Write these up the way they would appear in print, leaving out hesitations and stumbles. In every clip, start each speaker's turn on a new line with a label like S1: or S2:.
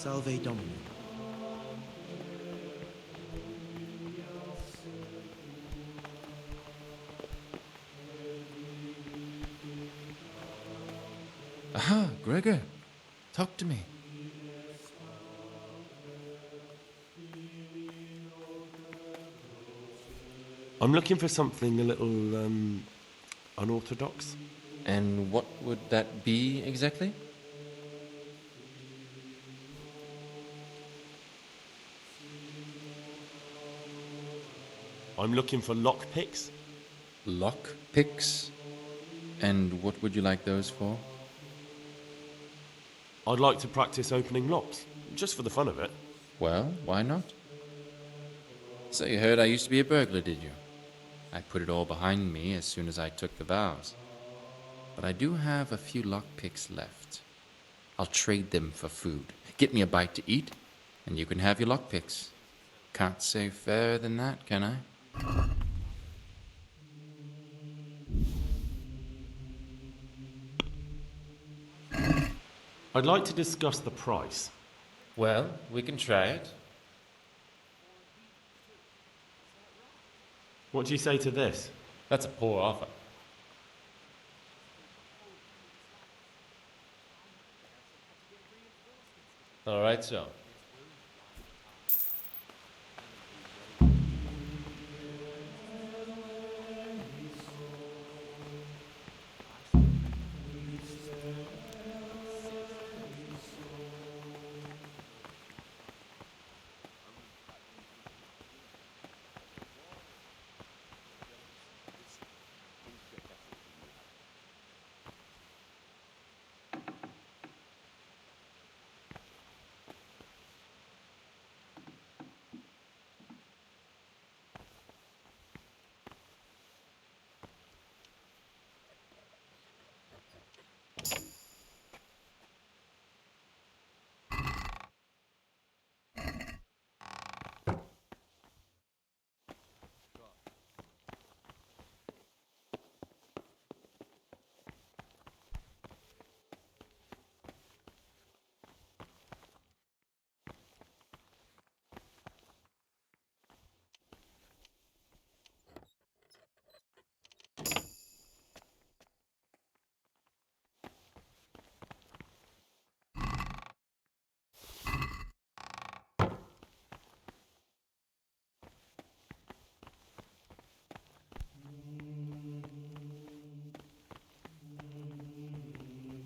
S1: Salve Domini.
S2: Aha, Gregor. Talk to me.
S3: I'm looking for something a little, unorthodox.
S2: And what would that be exactly?
S3: I'm looking for lockpicks.
S2: Lock picks? And what would you like those for?
S3: I'd like to practice opening locks, just for the fun of it.
S2: Well, why not? So you heard I used to be a burglar, did you? I put it all behind me as soon as I took the vows. But I do have a few lockpicks left. I'll trade them for food. Get me a bite to eat, and you can have your lockpicks. Can't say fairer than that, can I?
S3: I'd like to discuss the price.
S2: Well, we can try it.
S3: What do you say to this?
S2: That's a poor offer. All right, so.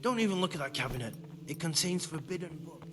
S1: Don't even look at that cabinet. It contains forbidden books.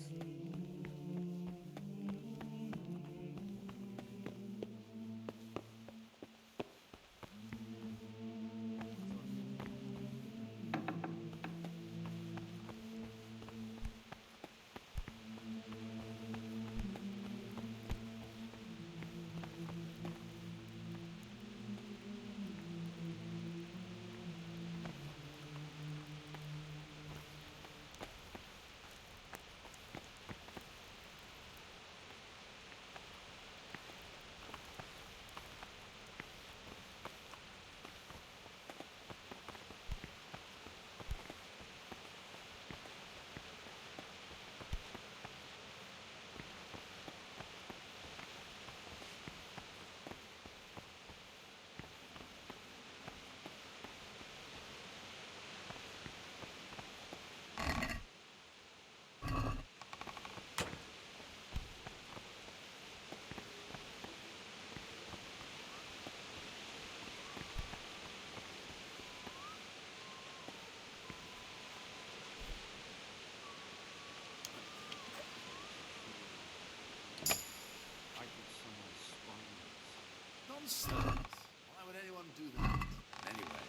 S4: Nonsense! Why would anyone do that? Anyway,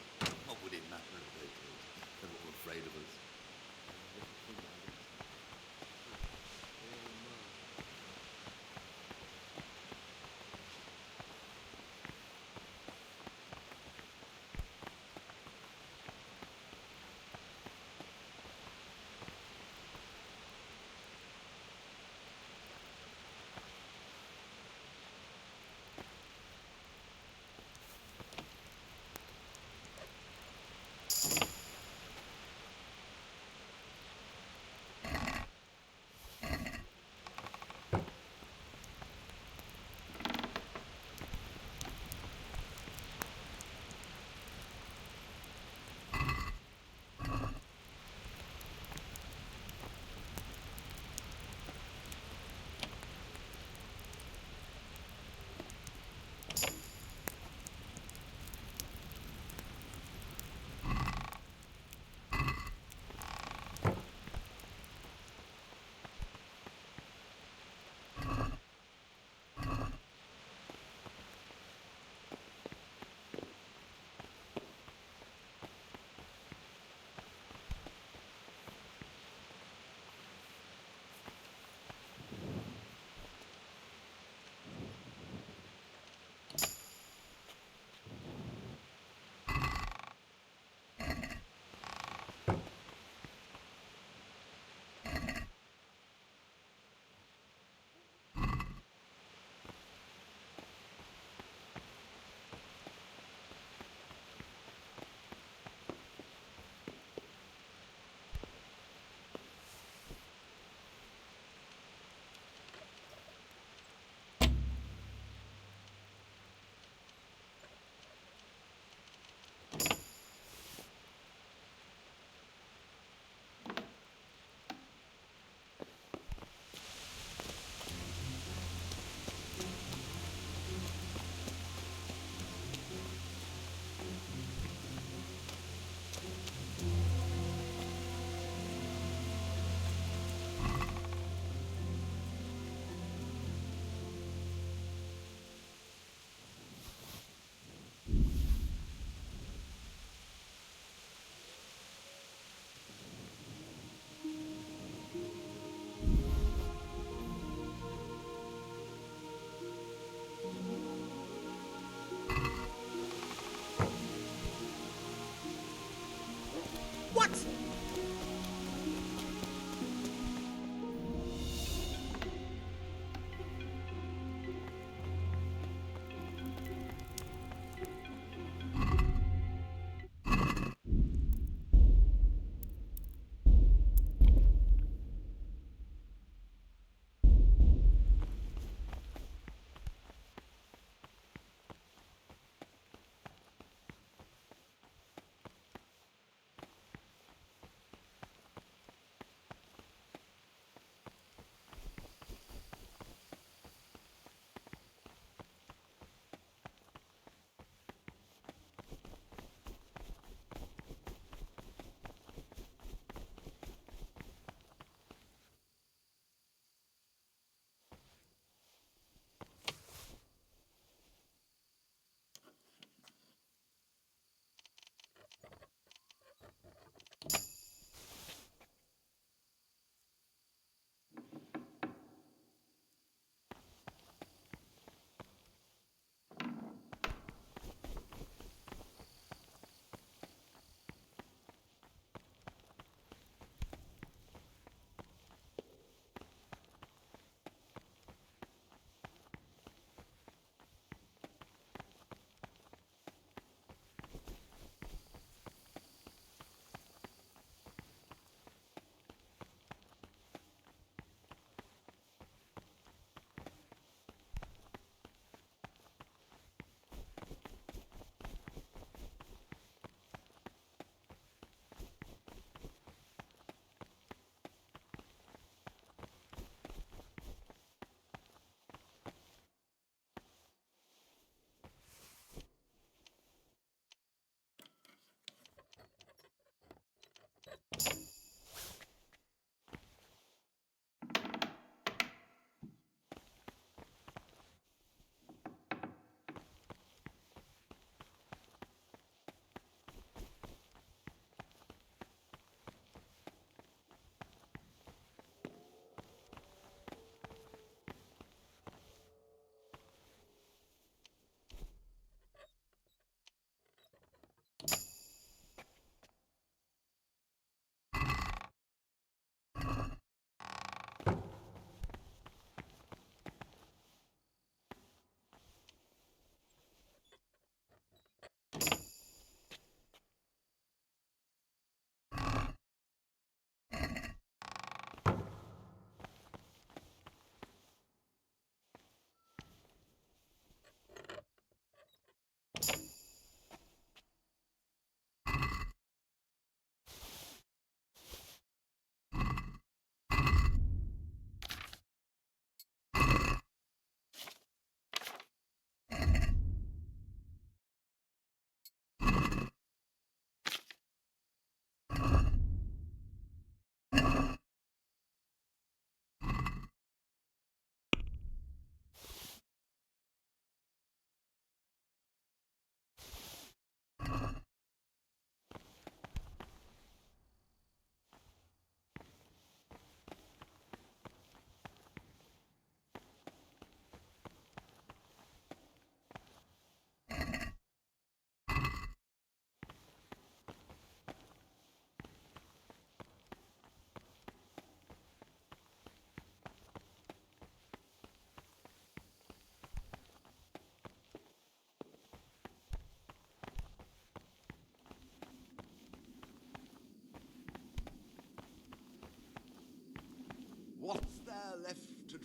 S4: what would it matter if they did? They're all afraid of us.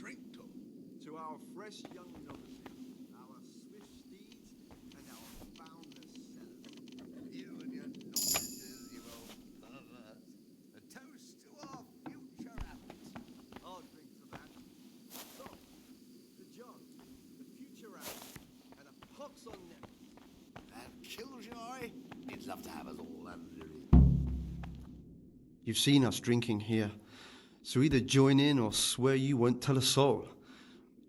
S4: drink to?
S5: To our fresh young novices, our swift steeds, and our boundless sellers.
S4: You and your novices, you old perverts. A toast to our future abbot.
S5: I'll drink to that. So, to John, the future abbot, and a pox on them.
S4: That Killjoy, he'd love to have us all under him.
S5: You've seen us drinking here, so either join in or swear you won't tell a soul.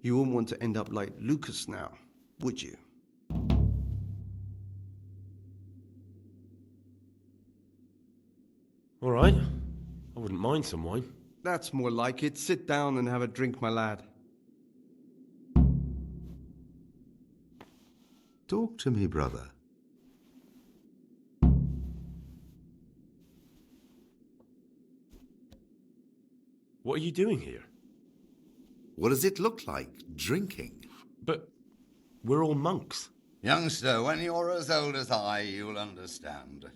S5: You wouldn't want to end up like Lucas now, would you?
S3: All right. I wouldn't mind some wine.
S5: That's more like it. Sit down and have a drink, my lad.
S6: Talk to me, brother.
S3: What are you doing here?
S4: What does it look like, drinking?
S3: But we're all monks.
S4: Youngster, when you're as old as I, you'll understand.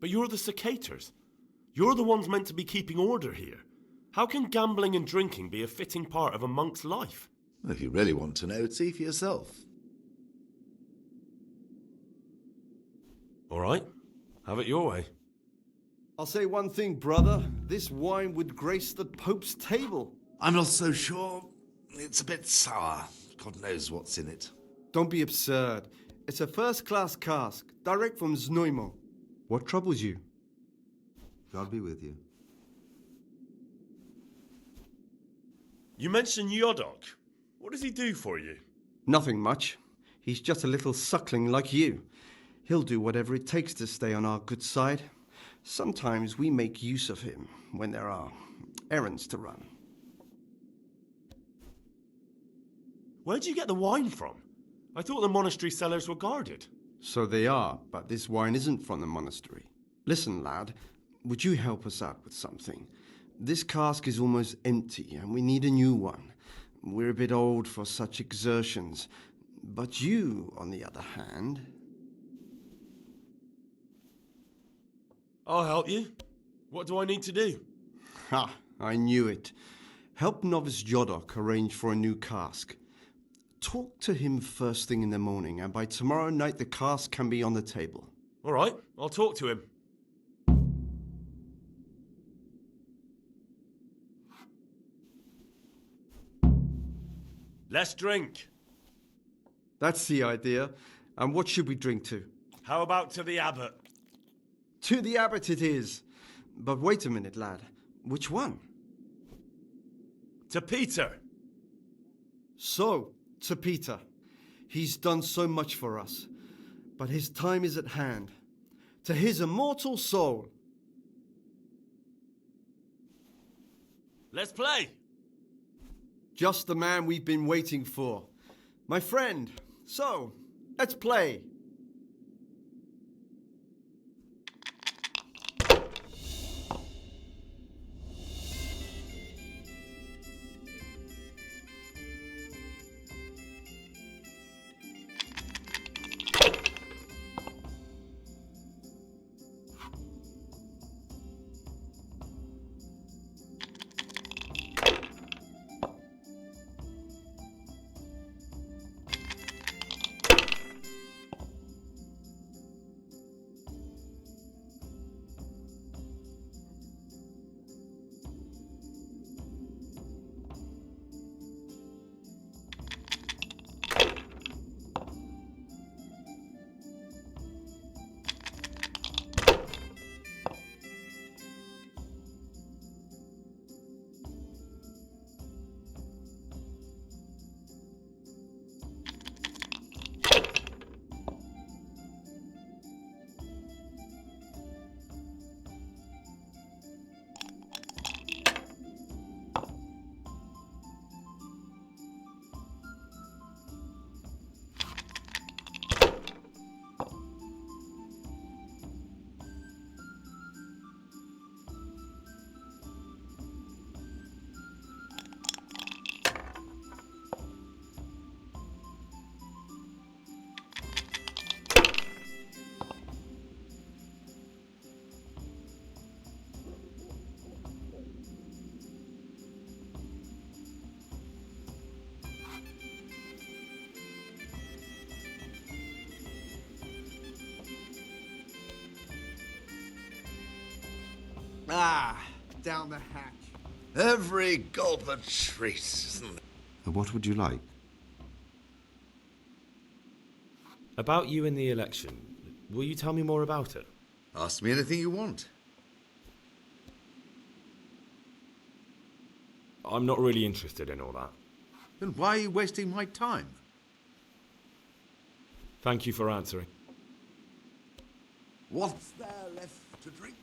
S3: But you're the cicators. You're the ones meant to be keeping order here. How can gambling and drinking be a fitting part of a monk's life?
S4: Well, if you really want to know, see for yourself.
S3: All right. Have it your way.
S5: I'll say one thing, brother. This wine would grace the Pope's table.
S6: I'm not so sure. It's a bit sour. God knows what's in it.
S5: Don't be absurd. It's a first-class cask, direct from Znojmo. What troubles you?
S6: God be with you.
S3: You mentioned Yodok. What does he do for you?
S5: Nothing much. He's just a little suckling like you. He'll do whatever it takes to stay on our good side. Sometimes we make use of him when there are errands to run.
S3: Where'd you get the wine from? I thought the monastery cellars were guarded.
S5: So they are, but this wine isn't from the monastery. Listen, lad, would you help us out with something? This cask is almost empty, and we need a new one. We're a bit old for such exertions. But you, on the other hand...
S3: I'll help you. What do I need to do?
S5: Ha! I knew it. Help Novice Jodok arrange for a new cask. Talk to him first thing in the morning, and by tomorrow night the cask can be on the table.
S3: All right, I'll talk to him. Let's drink.
S5: That's the idea. And what should we drink to?
S3: How about to the abbot?
S5: To the abbot it is. But wait a minute, lad. Which one?
S3: To Peter.
S5: So, to Peter. He's done so much for us. But his time is at hand. To his immortal soul.
S3: Let's play.
S5: Just the man we've been waiting for. My friend, so, let's play. Ah, down the hatch.
S6: Every gulp a treat, isn't it?
S5: What would you like?
S3: About you in the election, will you tell me more about it?
S6: Ask me anything you want.
S3: I'm not really interested in all that.
S6: Then why are you wasting my time?
S3: Thank you for answering.
S6: What's there left to drink?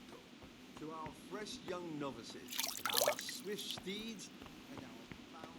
S5: To our fresh young novices, our swift steeds, and our boundless...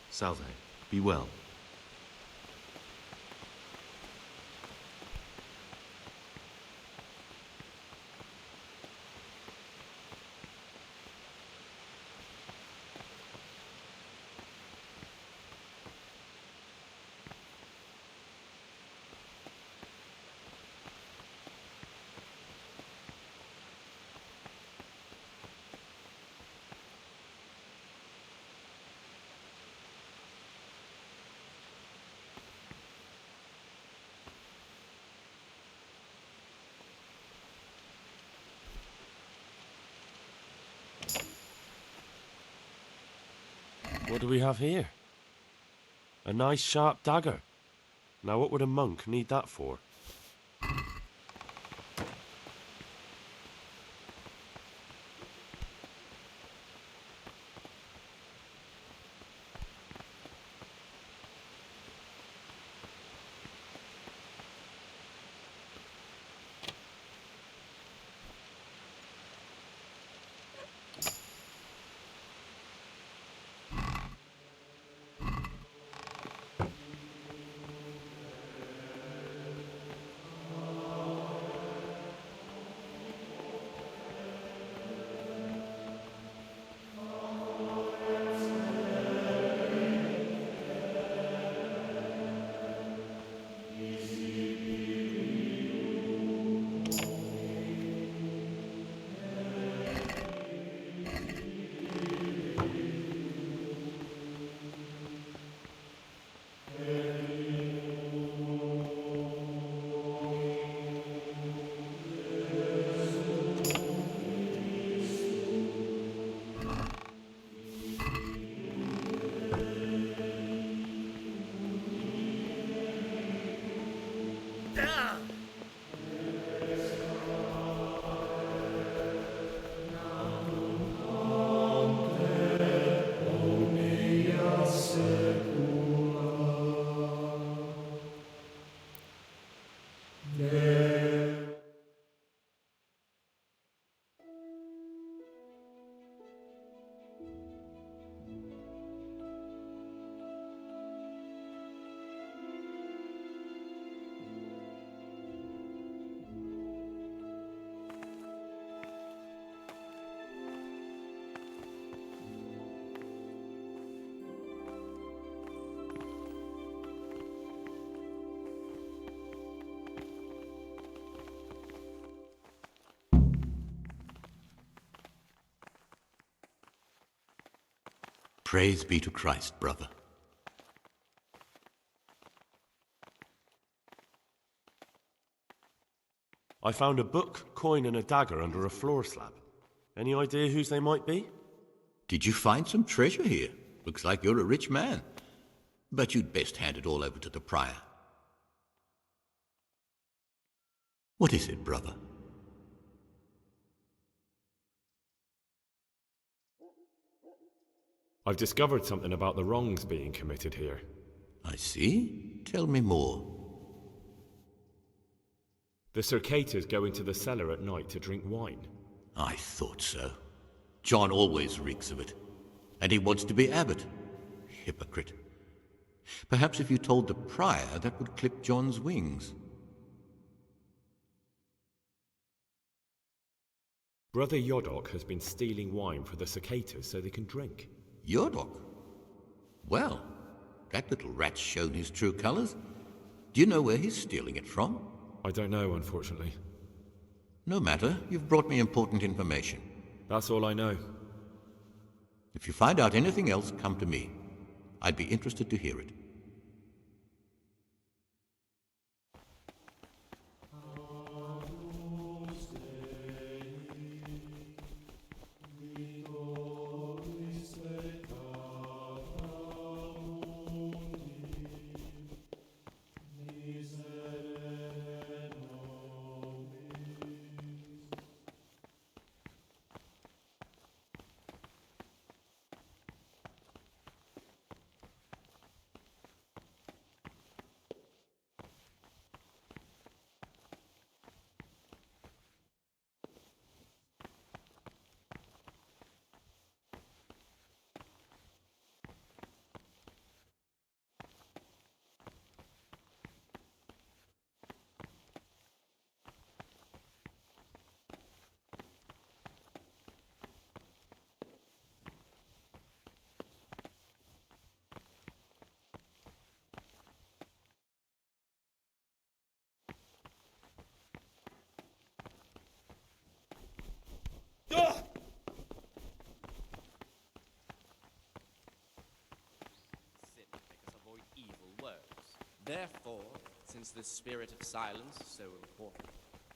S3: Salve, be well. What do we have here? A nice sharp dagger. Now what would a monk need that for?
S4: Praise be to Christ, brother.
S3: I found a book, coin, and a dagger under a floor slab. Any idea whose they might be?
S4: Did you find some treasure here? Looks like you're a rich man. But you'd best hand it all over to the prior. What is it, brother?
S3: I've discovered something about the wrongs being committed here.
S4: I see. Tell me more.
S3: The circators go into the cellar at night to drink wine.
S4: I thought so. John always reeks of it. And he wants to be abbot. Hypocrite. Perhaps if you told the prior, that would clip John's wings.
S3: Brother Yodok has been stealing wine for the circators so they can drink.
S4: Yodok? Well, that little rat's shown his true colors. Do you know where he's stealing it from?
S3: I don't know, unfortunately.
S4: No matter. You've brought me important information.
S3: That's all I know.
S4: If you find out anything else, come to me. I'd be interested to hear it.
S7: Therefore, since the spirit of silence is so important,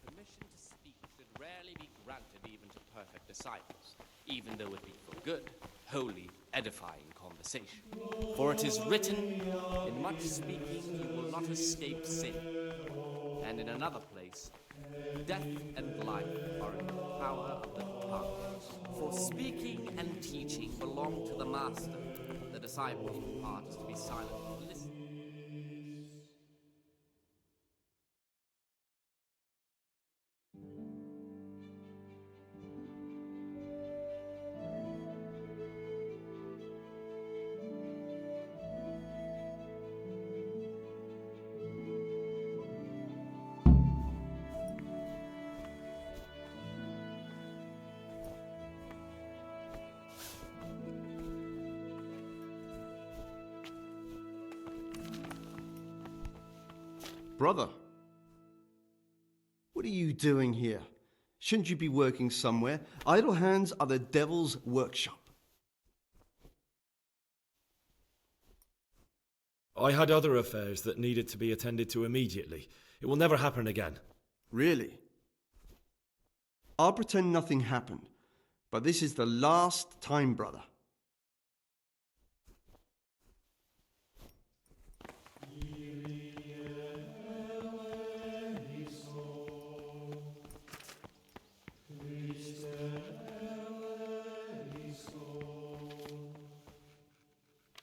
S7: permission to speak should rarely be granted even to perfect disciples, even though it be for good, wholly edifying conversation. For it is written, in much speaking you will not escape sin. And in another place, death and life are in the power of the tongue. For speaking and teaching belong to the master. The disciple in part is to be silent and listen.
S5: Brother, what are you doing here? Shouldn't you be working somewhere? Idle hands are the devil's workshop.
S3: I had other affairs that needed to be attended to immediately. It will never happen again.
S5: Really? I'll pretend nothing happened, but this is the last time, brother.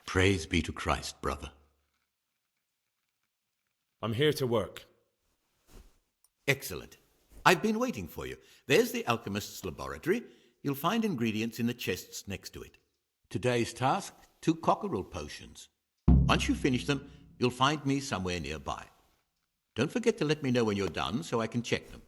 S4: Praise be to Christ, brother.
S3: I'm here to work.
S4: Excellent. I've been waiting for you. There's the alchemist's laboratory. You'll find ingredients in the chests next to it. Today's task, 2 cockerel potions. Once you finish them, you'll find me somewhere nearby. Don't forget to let me know when you're done so I can check them.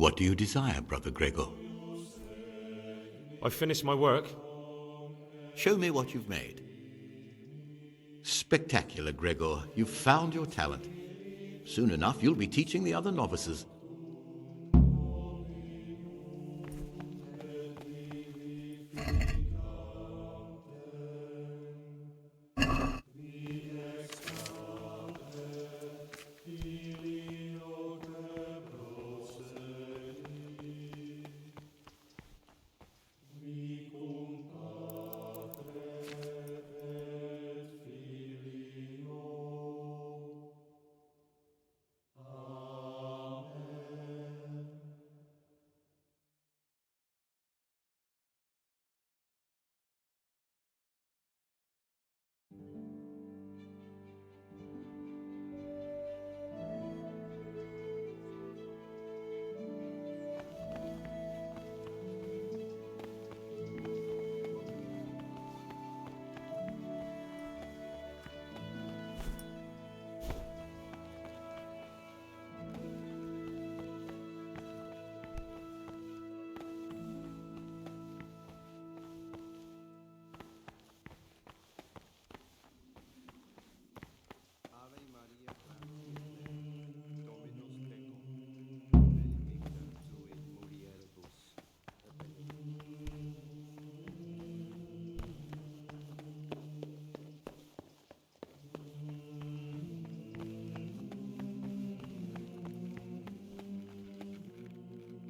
S4: What do you desire, Brother Gregor?
S3: I've finished my work.
S4: Show me what you've made. Spectacular, Gregor. You've found your talent. Soon enough, you'll be teaching the other novices.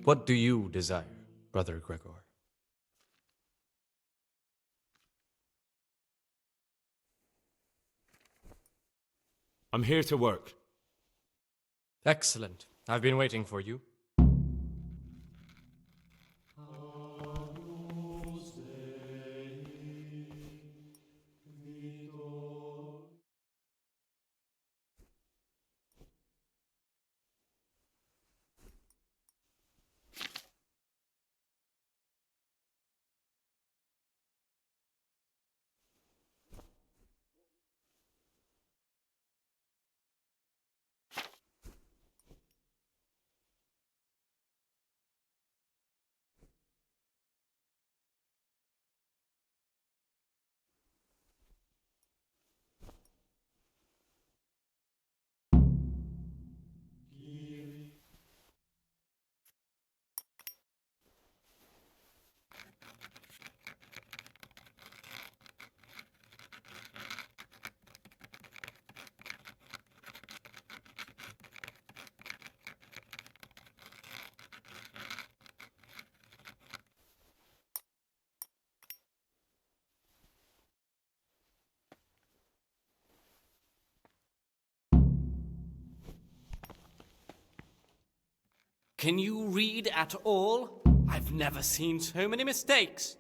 S8: What do you desire, Brother Gregor?
S3: I'm here to work.
S8: Excellent. I've been waiting for you.
S7: Can you read at all? I've never seen so many mistakes.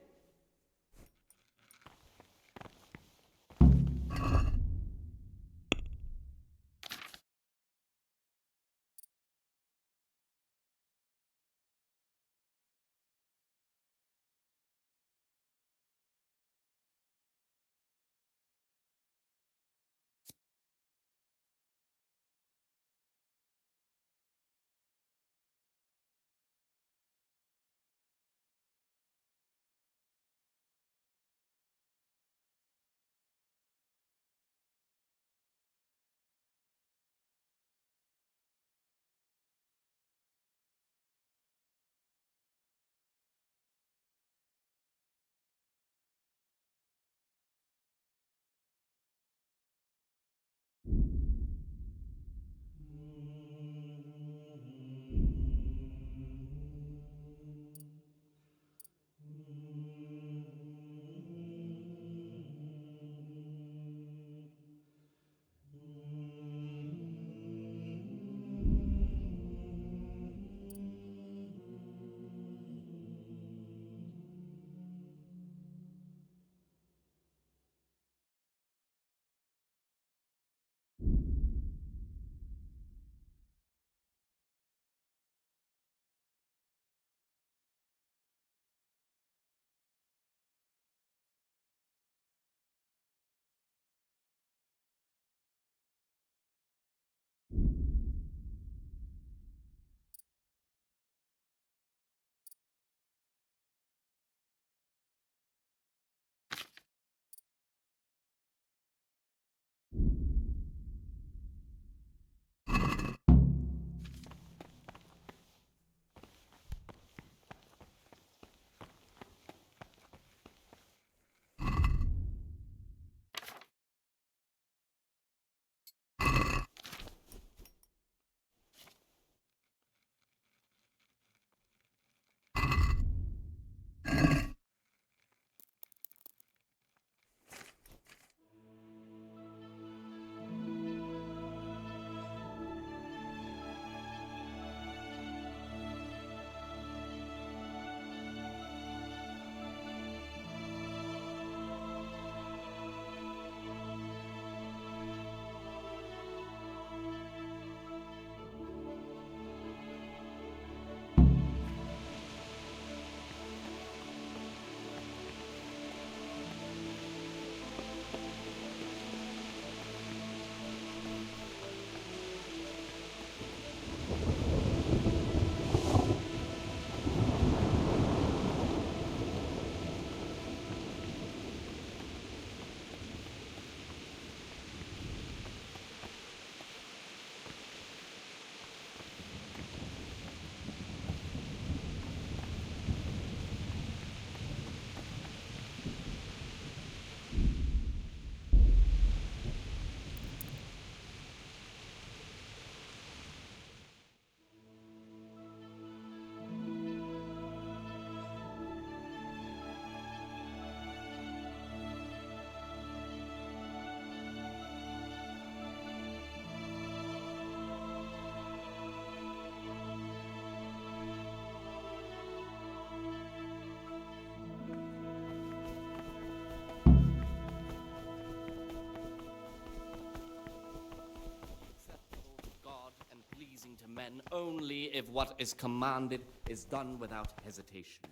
S7: only if what is commanded is done without hesitation.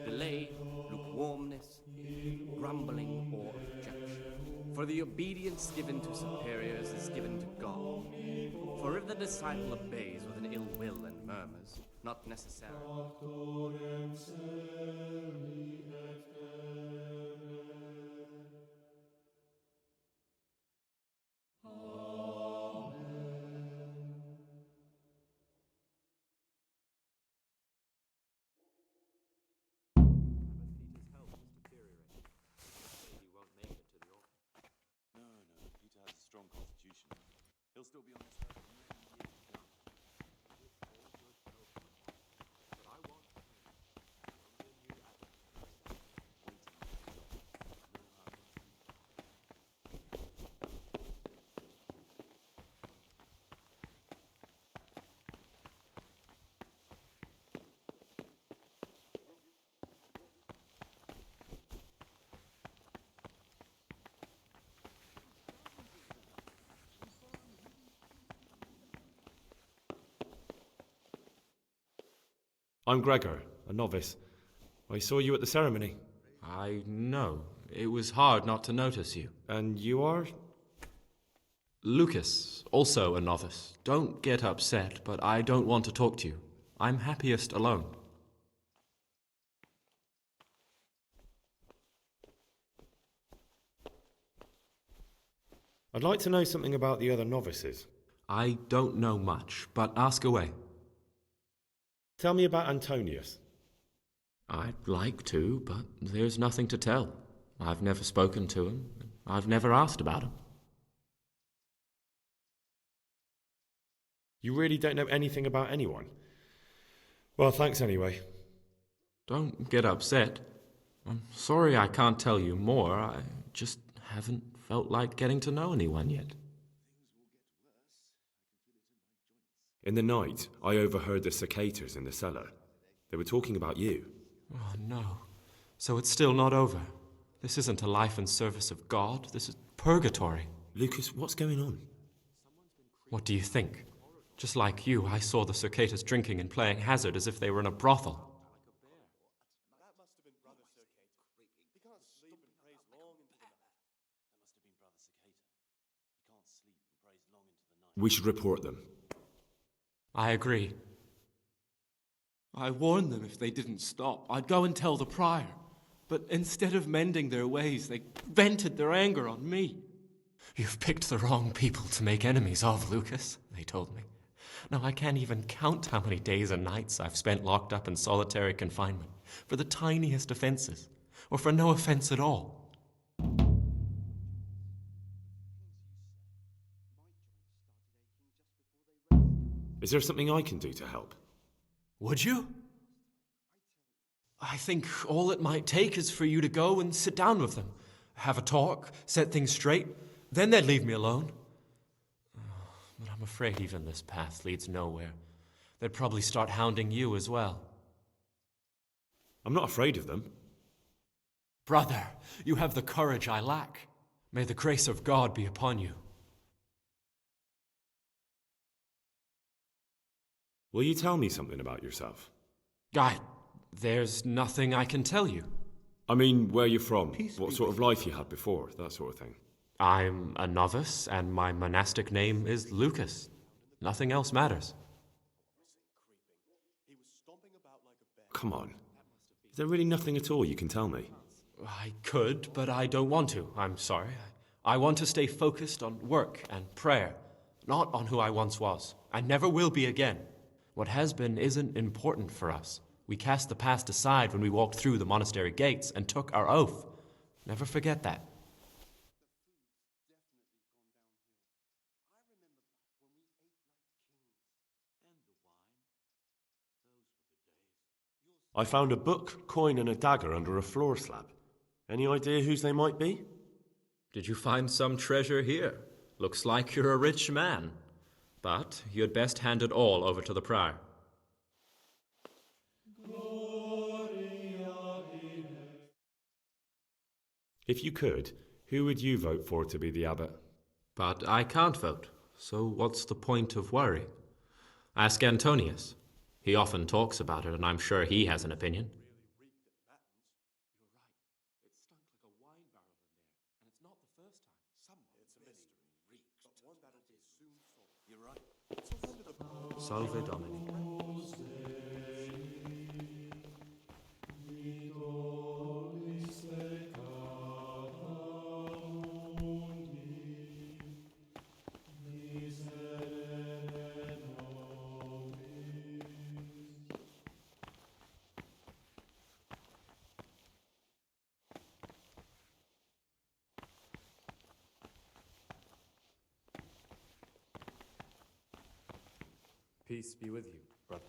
S7: Delay, lukewarmness, grumbling, or objection. For the obedience given to superiors is given to God. For if the disciple obeys with an ill will and murmurs, not necessarily.
S9: No, Peter has a strong constitution. He'll still be on this earth for many years to come. But I want him under new abbot, waiting no harm.
S3: I'm Gregor, a novice. I saw you at the ceremony.
S8: I know. It was hard not to notice you.
S3: And you are?
S8: Lucas, also a novice. Don't get upset, but I don't want to talk to you. I'm happiest alone.
S3: I'd like to know something about the other novices.
S8: I don't know much, but ask away.
S3: Tell me about Antonius.
S8: I'd like to, but there's nothing to tell. I've never spoken to him. I've never asked about him.
S3: You really don't know anything about anyone? Well, thanks anyway.
S8: Don't get upset. I'm sorry I can't tell you more. I just haven't felt like getting to know anyone yet.
S3: In the night, I overheard the cicators in the cellar. They were talking about you.
S8: Oh, no. So it's still not over. This isn't a life in service of God. This is purgatory.
S3: Lucas, what's going on?
S8: What do you think? Just like you, I saw the cicators drinking and playing hazard as if they were in a brothel.
S3: We should report them.
S8: I agree.
S10: I warned them if they didn't stop, I'd go and tell the prior. But instead of mending their ways, they vented their anger on me.
S8: You've picked the wrong people to make enemies of, Lucas, they told me. Now, I can't even count how many days and nights I've spent locked up in solitary confinement for the tiniest offenses, or for no offense at all.
S3: Is there something I can do to help?
S8: Would you? I think all it might take is for you to go and sit down with them, have a talk, set things straight. Then they'd leave me alone. But I'm afraid even this path leads nowhere. They'd probably start hounding you as well.
S3: I'm not afraid of them.
S8: Brother, you have the courage I lack. May the grace of God be upon you.
S3: Will you tell me something about yourself?
S8: There's nothing I can tell you.
S3: I mean, where you're from, what sort of life you had before, that sort of thing.
S8: I'm a novice, and my monastic name is Lucas. Nothing else matters.
S3: Come on. Is there really nothing at all you can tell me?
S8: I could, but I don't want to. I'm sorry. I want to stay focused on work and prayer, not on who I once was. I never will be again. What has been isn't important for us. We cast the past aside when we walked through the monastery gates and took our oath. Never forget that.
S3: I found a book, coin, and a dagger under a floor slab. Any idea whose they might be?
S8: Did you find some treasure here? Looks like you're a rich man. But you'd best hand it all over to the prior.
S3: If you could, who would you vote for to be the abbot?
S8: But I can't vote, so what's the point of worry? Ask Antonius. He often talks about it, and I'm sure he has an opinion. Salve Domini.
S9: Peace be with you, brother.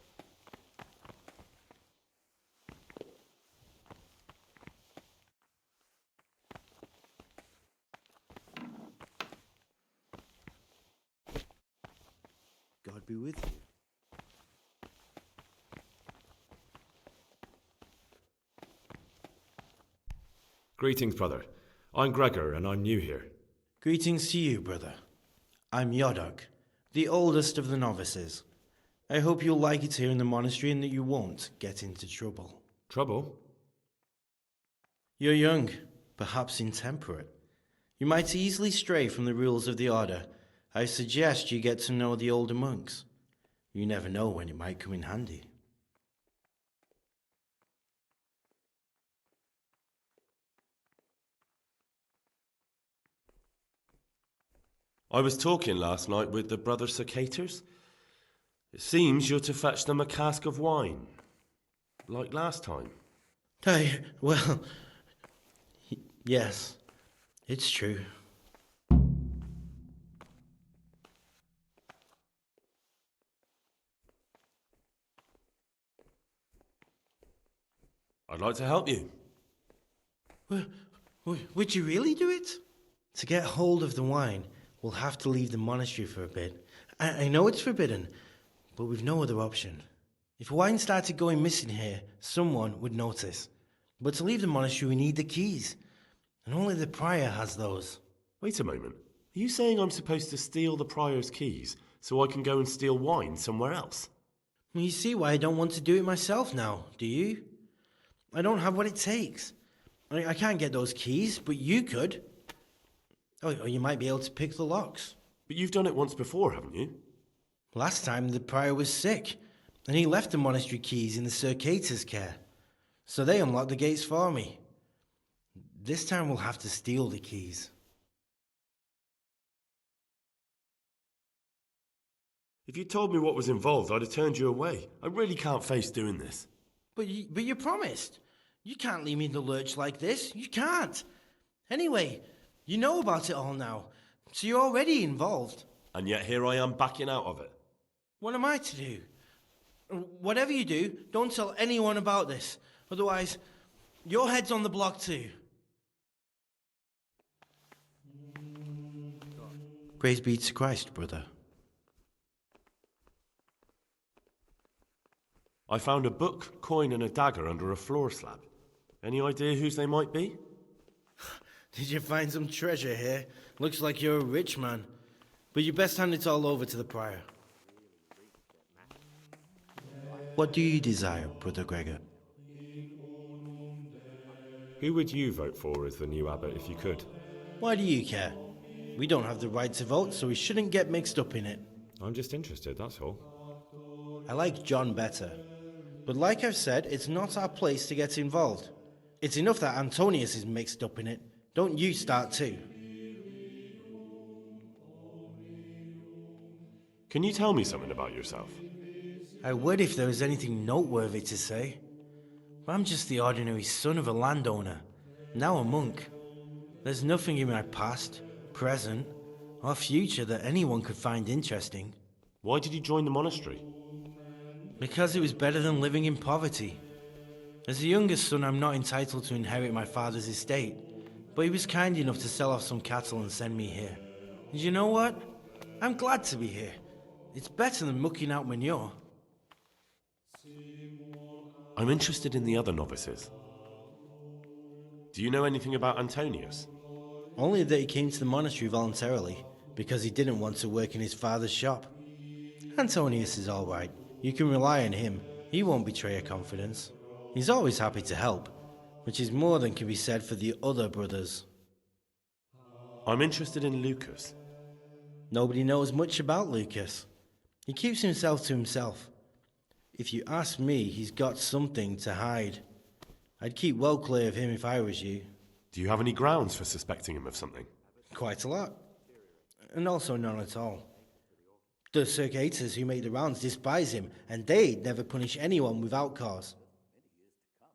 S1: God be with you.
S3: Greetings, brother. I'm Gregor, and I'm new here.
S1: Greetings to you, brother. I'm Yodok, the oldest of the novices. I hope you'll like it here in the monastery and that you won't get into trouble.
S3: Trouble?
S1: You're young, perhaps intemperate. You might easily stray from the rules of the order. I suggest you get to know the older monks. You never know when it might come in handy.
S3: I was talking last night with the brother Cicators. It seems you're to fetch them a cask of wine, like last time.
S1: Well, yes, it's true.
S3: I'd like to help you.
S1: Would you really do it? To get hold of the wine, we'll have to leave the monastery for a bit. I know it's forbidden, but we've no other option. If wine started going missing here, someone would notice. But to leave the monastery, we need the keys. And only the prior has those.
S3: Wait a moment. Are you saying I'm supposed to steal the prior's keys so I can go and steal wine somewhere else?
S1: Well, you see why I don't want to do it myself now, do you? I don't have what it takes. I can't get those keys, but you could. Or you might be able to pick the locks.
S3: But you've done it once before, haven't you?
S1: Last time the prior was sick, and he left the monastery keys in the Circator's care. So they unlocked the gates for me. This time we'll have to steal the keys.
S3: If you told me what was involved, I'd have turned you away. I really can't face doing this.
S1: But you promised. You can't leave me in the lurch like this. You can't. Anyway, you know about it all now, so you're already involved.
S3: And yet here I am backing out of it.
S1: What am I to do? Whatever you do, don't tell anyone about this. Otherwise, your head's on the block too. Praise be to Christ, brother.
S3: I found a book, coin and a dagger under a floor slab. Any idea whose they might be?
S1: Did you find some treasure here? Looks like you're a rich man. But you best hand it all over to the prior. What do you desire, Brother Gregor?
S3: Who would you vote for as the new abbot if you could?
S1: Why do you care? We don't have the right to vote, so we shouldn't get mixed up in it.
S3: I'm just interested, that's all.
S1: I like John better. But like I've said, it's not our place to get involved. It's enough that Antonius is mixed up in it. Don't you start too.
S3: Can you tell me something about yourself?
S1: I would if there was anything noteworthy to say. But I'm just the ordinary son of a landowner, now a monk. There's nothing in my past, present, or future that anyone could find interesting.
S3: Why did you join the monastery?
S1: Because it was better than living in poverty. As the youngest son, I'm not entitled to inherit my father's estate, but he was kind enough to sell off some cattle and send me here. And you know what? I'm glad to be here. It's better than mucking out manure.
S3: I'm interested in the other novices. Do you know anything about Antonius?
S1: Only that he came to the monastery voluntarily, because he didn't want to work in his father's shop. Antonius is all right. You can rely on him. He won't betray your confidence. He's always happy to help, which is more than can be said for the other brothers.
S3: I'm interested in Lucas.
S1: Nobody knows much about Lucas. He keeps himself to himself. If you ask me, he's got something to hide. I'd keep well clear of him if I was you.
S3: Do you have any grounds for suspecting him of something?
S1: Quite a lot. And also none at all. The Circators who make the rounds despise him, and they'd never punish anyone without cause.
S8: I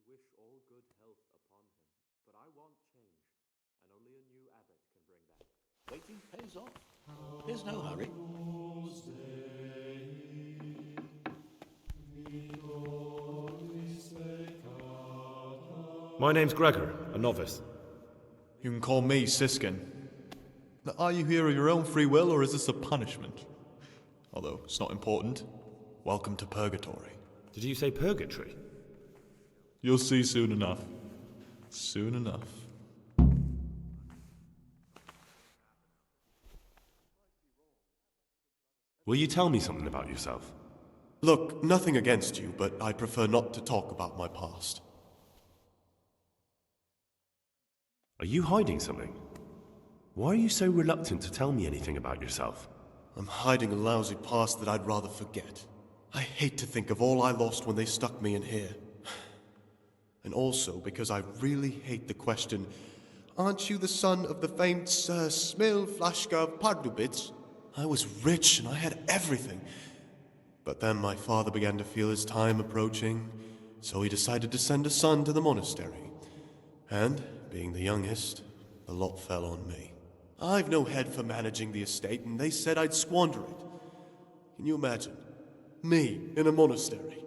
S8: wish all good health upon him, but I want change, and only a new abbot can bring that.
S4: Waiting pays off. There's no hurry.
S3: My name's Gregor, a novice.
S11: You can call me Siskin. Now, are you here of your own free will, or is this a punishment? Although it's not important. Welcome to Purgatory.
S3: Did you say purgatory?
S11: You'll see soon enough. Soon enough.
S3: Will you tell me something about yourself?
S11: Look, nothing against you, but I prefer not to talk about my past.
S3: Are you hiding something? Why are you so reluctant to tell me anything about yourself?
S11: I'm hiding a lousy past that I'd rather forget. I hate to think of all I lost when they stuck me in here. And also because I really hate the question, aren't you the son of the famed Sir Smil Flashka of Pardubitz? I was rich and I had everything. But then my father began to feel his time approaching, so he decided to send a son to the monastery. And, being the youngest, the lot fell on me. I've no head for managing the estate, and they said I'd squander it. Can you imagine? Me in a monastery.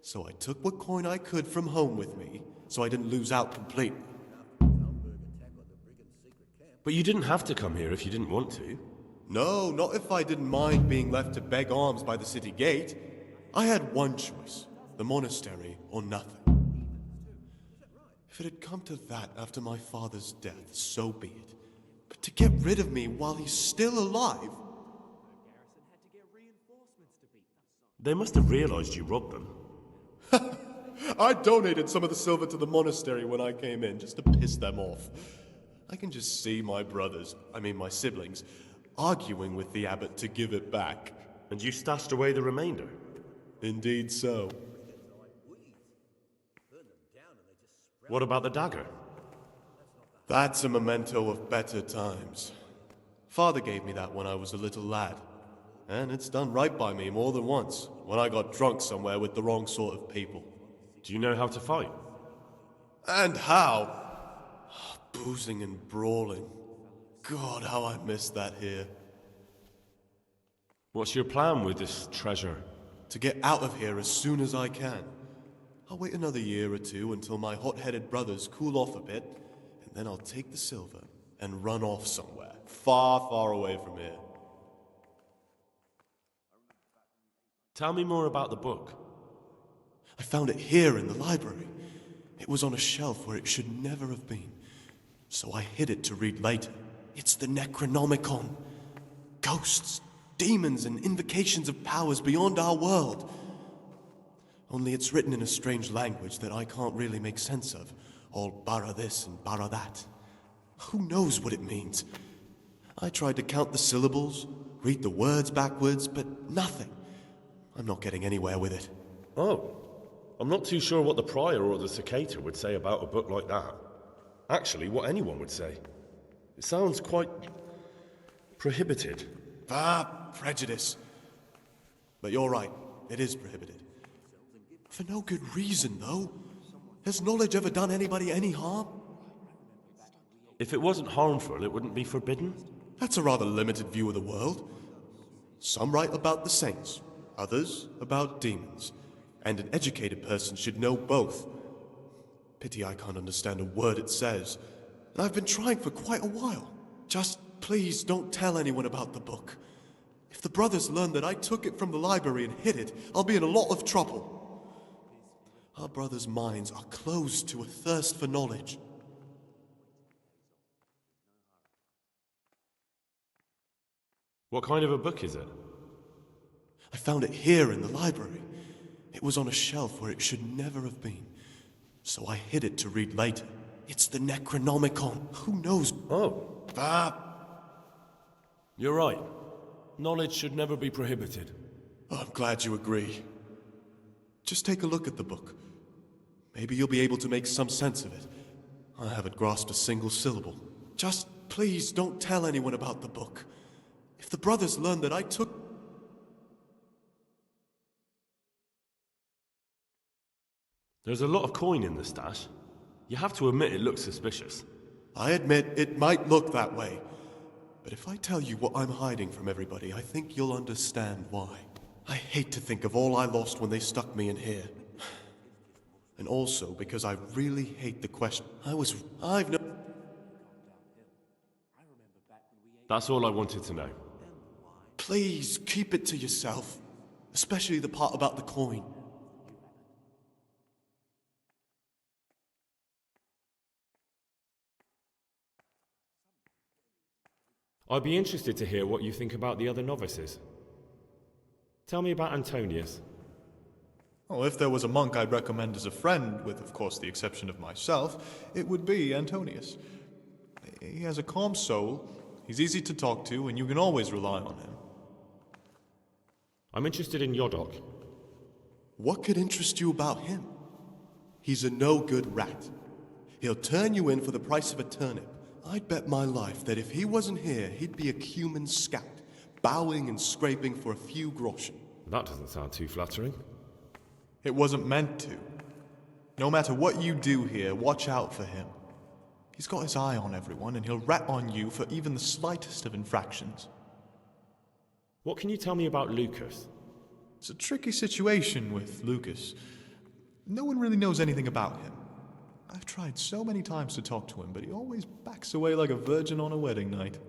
S11: So I took what coin I could from home with me, so I didn't lose out completely.
S3: But you didn't have to come here if you didn't want to.
S11: No, not if I didn't mind being left to beg alms by the city gate. I had one choice, the monastery or nothing. If it had come to that after my father's death, so be it. But to get rid of me while he's still alive...
S3: They must have realized you robbed them.
S11: I donated some of the silver to the monastery when I came in, just to piss them off. I can just see my my siblings, arguing with the abbot to give it back.
S3: And you stashed away the remainder?
S11: Indeed so.
S3: What about the dagger?
S11: That's a memento of better times. Father gave me that when I was a little lad. And it's done right by me more than once, when I got drunk somewhere with the wrong sort of people.
S3: Do you know how to fight?
S11: And how? Boozing and brawling. God, how I miss that here.
S3: What's your plan with this treasure?
S11: To get out of here as soon as I can. I'll wait another year or two until my hot-headed brothers cool off a bit, and then I'll take the silver and run off somewhere, far, far away from here.
S3: Tell me more about the book.
S11: I found it here in the library. It was on a shelf where it should never have been. So I hid it to read later. It's the Necronomicon. Ghosts, demons, and invocations of powers beyond our world. Only it's written in a strange language that I can't really make sense of. All bara this and bara that. Who knows what it means? I tried to count the syllables, read the words backwards, but nothing. I'm not getting anywhere with it.
S3: Oh, I'm not too sure what the prior or the Cicator would say about a book like that. Actually, what anyone would say. It sounds quite prohibited.
S11: Prejudice. But you're right, it is prohibited. For no good reason, though. Has knowledge ever done anybody any harm?
S3: If it wasn't harmful, it wouldn't be forbidden?
S11: That's a rather limited view of the world. Some write about the saints, others about demons. And an educated person should know both. Pity I can't understand a word it says. And I've been trying for quite a while. Just please don't tell anyone about the book. If the brothers learn that I took it from the library and hid it, I'll be in a lot of trouble. Our brothers' minds are closed to a thirst for knowledge.
S3: What kind of a book is it?
S11: I found it here in the library. It was on a shelf where it should never have been. So I hid it to read later. It's the Necronomicon. Who knows?
S3: Oh. You're right. Knowledge should never be prohibited.
S11: Oh, I'm glad you agree. Just take a look at the book. Maybe you'll be able to make some sense of it. I haven't grasped a single syllable. Just please don't tell anyone about the book. If the brothers learn that I took...
S3: There's a lot of coin in the stash. You have to admit it looks suspicious.
S11: I admit it might look that way. But if I tell you what I'm hiding from everybody, I think you'll understand why. I hate to think of all I lost when they stuck me in here. And also because I really hate the question. I've no...
S3: That's all I wanted to know.
S11: Please, keep it to yourself. Especially the part about the coin.
S3: I'd be interested to hear what you think about the other novices. Tell me about Antonius.
S12: Oh, if there was a monk I'd recommend as a friend, with of course the exception of myself, it would be Antonius. He has a calm soul, he's easy to talk to, and you can always rely on him.
S3: I'm interested in Yodok.
S11: What could interest you about him? He's a no-good rat. He'll turn you in for the price of a turnip. I'd bet my life that if he wasn't here, he'd be a Cuman scout, bowing and scraping for a few groschen.
S3: That doesn't sound too flattering.
S12: It wasn't meant to. No matter what you do here, watch out for him. He's got his eye on everyone, and he'll rat on you for even the slightest of infractions.
S3: What can you tell me about Lucas?
S12: It's a tricky situation with Lucas. No one really knows anything about him. I've tried so many times to talk to him, but he always backs away like a virgin on a wedding night.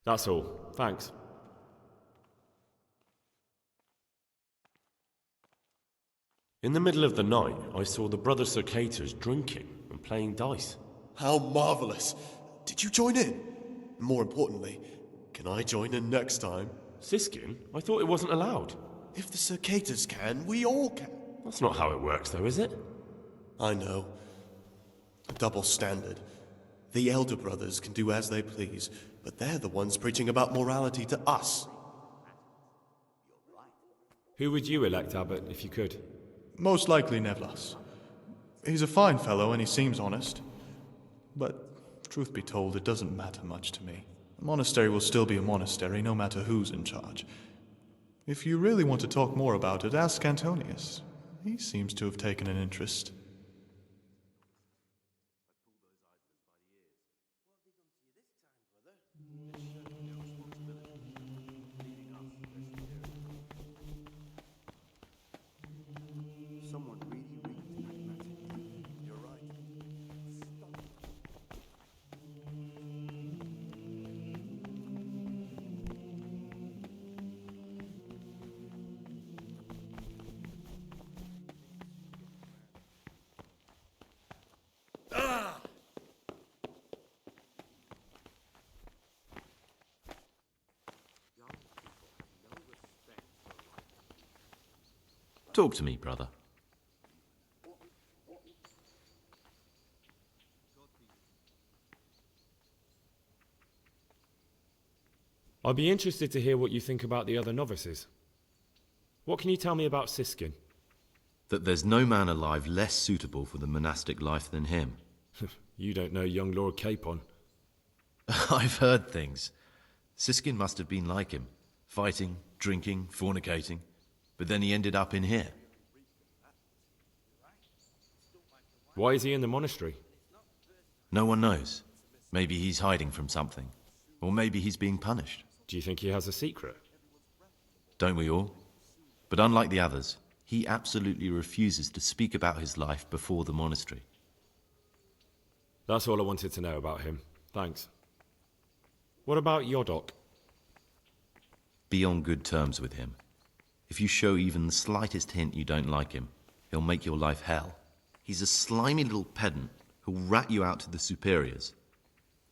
S3: That's all. Thanks. In the middle of the night, I saw the brother Circators drinking and playing dice.
S11: How marvelous! Did you join in? More importantly, can I join in next time?
S3: Siskin? I thought it wasn't allowed.
S11: If the Circators can, we all can.
S3: That's not how it works, though, is it?
S11: I know. A double standard. The elder brothers can do as they please, but they're the ones preaching about morality to us.
S3: Who would you elect, Abbot, if you could?
S12: Most likely Nevlas. He's a fine fellow and he seems honest. But, truth be told, it doesn't matter much to me. A monastery will still be a monastery, no matter who's in charge. If you really want to talk more about it, ask Antonius. He seems to have taken an interest.
S5: Someone really pragmatic. You're right.
S13: Talk to me, brother.
S3: I'd be interested to hear what you think about the other novices. What can you tell me about Siskin?
S13: That there's no man alive less suitable for the monastic life than him.
S3: You don't know young Lord Capon.
S13: I've heard things. Siskin must have been like him. Fighting, drinking, fornicating. But then he ended up in here.
S3: Why is he in the monastery?
S13: No one knows. Maybe he's hiding from something. Or maybe he's being punished.
S3: Do you think he has a secret?
S13: Don't we all? But unlike the others, he absolutely refuses to speak about his life before the monastery.
S3: That's all I wanted to know about him. Thanks. What about Yodok?
S13: Be on good terms with him. If you show even the slightest hint you don't like him, he'll make your life hell. He's a slimy little pedant who'll rat you out to the superiors.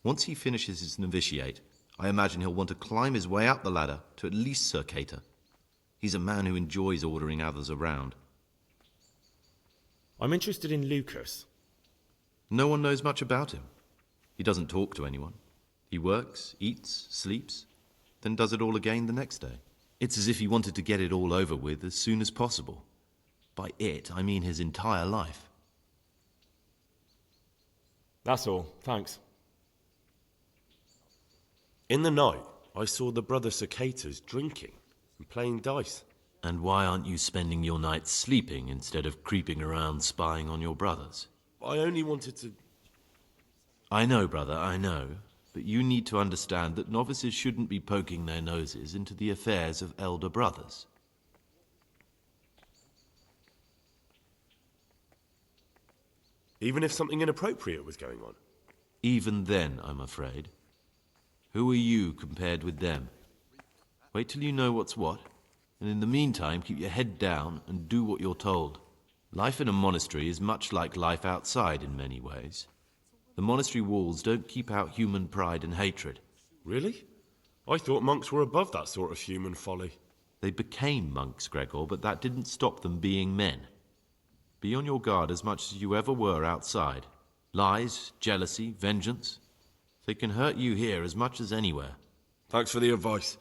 S13: Once he finishes his novitiate, I imagine he'll want to climb his way up the ladder to at least Sir Cater. He's a man who enjoys ordering others around.
S3: I'm interested in Lucas.
S13: No one knows much about him. He doesn't talk to anyone. He works, eats, sleeps, then does it all again the next day. It's as if he wanted to get it all over with as soon as possible. By it, I mean his entire life.
S3: That's all, thanks. In the night, I saw the brother cicadas drinking and playing dice.
S13: And why aren't you spending your nights sleeping instead of creeping around spying on your brothers?
S3: I only wanted to...
S13: I know, brother, I know. But you need to understand that novices shouldn't be poking their noses into the affairs of elder brothers.
S3: Even if something inappropriate was going on?
S13: Even then, I'm afraid. Who are you compared with them? Wait till you know what's what, and in the meantime keep your head down and do what you're told. Life in a monastery is much like life outside in many ways. The monastery walls don't keep out human pride and hatred.
S3: Really? I thought monks were above that sort of human folly.
S13: They became monks, Gregor, but that didn't stop them being men. Be on your guard as much as you ever were outside. Lies, jealousy, vengeance. They can hurt you here as much as anywhere.
S3: Thanks for the advice,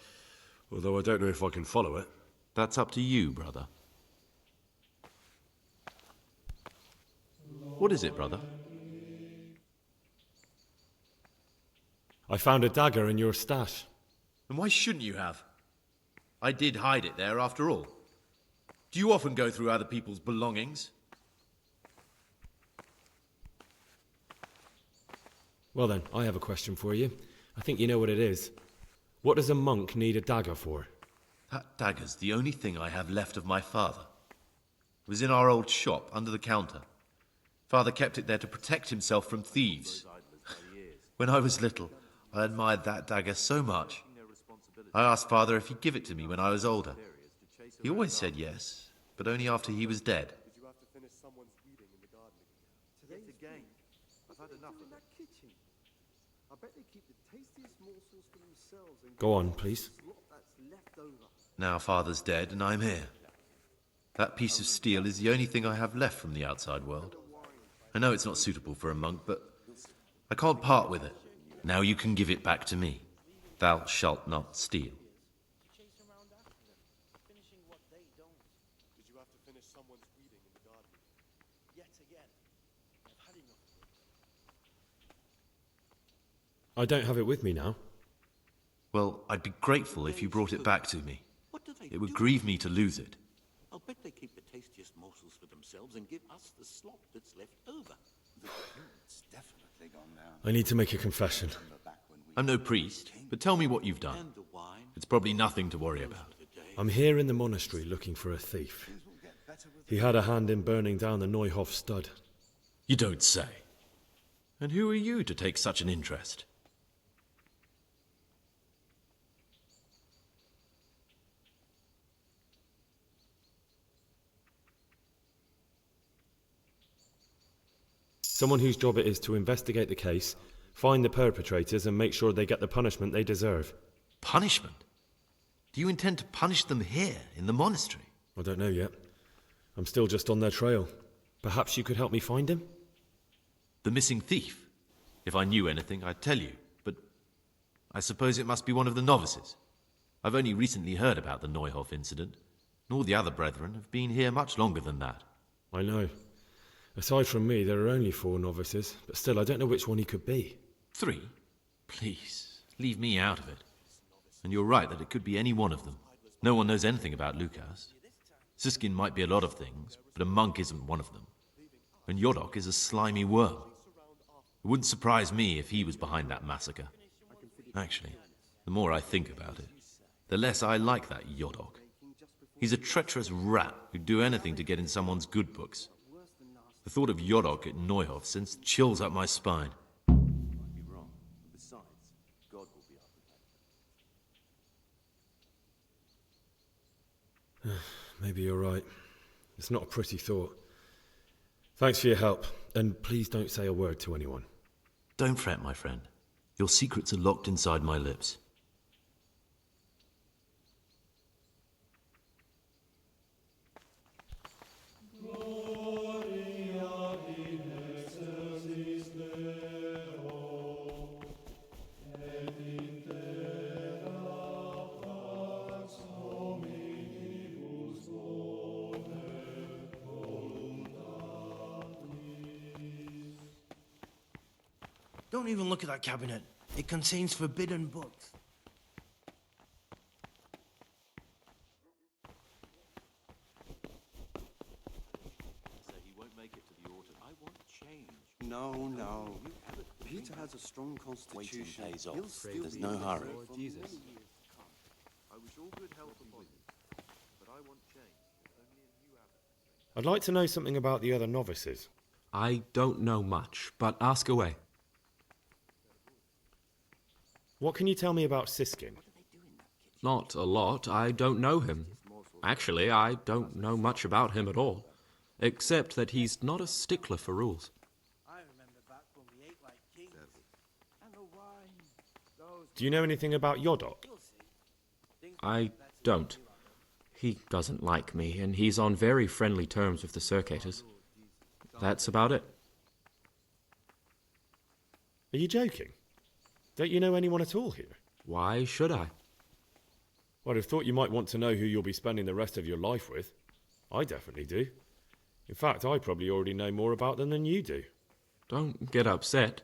S3: although I don't know if I can follow it.
S13: That's up to you, brother. What is it, brother?
S3: I found a dagger in your stash.
S13: And why shouldn't you have? I did hide it there after all. Do you often go through other people's belongings?
S3: Well then, I have a question for you. I think you know what it is. What does a monk need a dagger for?
S13: That dagger's the only thing I have left of my father. It was in our old shop, under the counter. Father kept it there to protect himself from thieves. When I was little, I admired that dagger so much. I asked Father if he'd give it to me when I was older. He always said yes, but only after he was dead.
S3: Go on, please.
S13: Now Father's dead and I'm here. That piece of steel is the only thing I have left from the outside world. I know it's not suitable for a monk, but I can't part with it. Now you can give it back to me. Thou shalt not steal.
S3: I don't have it with me now.
S13: Well, I'd be grateful if you brought it back to me. It would grieve me to lose it.
S4: I'll bet they keep the tastiest morsels for themselves and give us the slop that's left over. It's definitely gone down.
S3: I need to make a confession.
S13: I'm no priest, but tell me what you've done. It's probably nothing to worry about.
S3: I'm here in the monastery looking for a thief. He had a hand in burning down the Neuhof stud.
S13: You don't say. And who are you to take such an interest?
S3: Someone whose job it is to investigate the case, find the perpetrators and make sure they get the punishment they deserve.
S13: Punishment? Do you intend to punish them here, in the monastery?
S3: I don't know yet. I'm still just on their trail. Perhaps you could help me find him?
S13: The missing thief? If I knew anything, I'd tell you, but I suppose it must be one of the novices. I've only recently heard about the Neuhof incident, and all the other brethren have been here much longer than that.
S3: I know. Aside from me, there are only 4 novices, but still, I don't know which one he could be.
S13: 3? Please, leave me out of it. And you're right that it could be any one of them. No one knows anything about Lukas. Siskin might be a lot of things, but a monk isn't one of them. And Yodok is a slimy worm. It wouldn't surprise me if he was behind that massacre. Actually, the more I think about it, the less I like that Yodok. He's a treacherous rat who'd do anything to get in someone's good books. The thought of Yodok at Neuhof sends chills up my spine.
S9: Might be wrong. Besides, God will be our protector.
S3: Maybe you're right. It's not a pretty thought. Thanks for your help, and please don't say a word to anyone.
S13: Don't fret, my friend. Your secrets are locked inside my lips.
S1: Don't even look at that cabinet. It contains forbidden books.
S9: So he won't make it to the autumn. I want change.
S5: No. Peter has a strong constitution.
S9: Waiting pays off.
S5: He'll still
S9: There's
S5: be
S9: no
S5: able to
S9: hurry.
S5: from
S9: Jesus.
S5: many years to come.
S9: I wish all good health upon you, but I want change. Only a new abbot.
S14: I'd like to know something about the other novices.
S8: I don't know much, but ask away.
S14: What can you tell me about Siskin?
S8: Not a lot. I don't know him. Actually, I don't know much about him at all, except that he's not a stickler for rules.
S14: Do you know anything about Yodok?
S8: I don't. He doesn't like me, and he's on very friendly terms with the Circators. That's about it.
S14: Are you joking? Don't you know anyone at all here?
S8: Why should I?
S14: I'd have thought you might want to know who you'll be spending the rest of your life with. I definitely do. In fact, I probably already know more about them than you do.
S8: Don't get upset.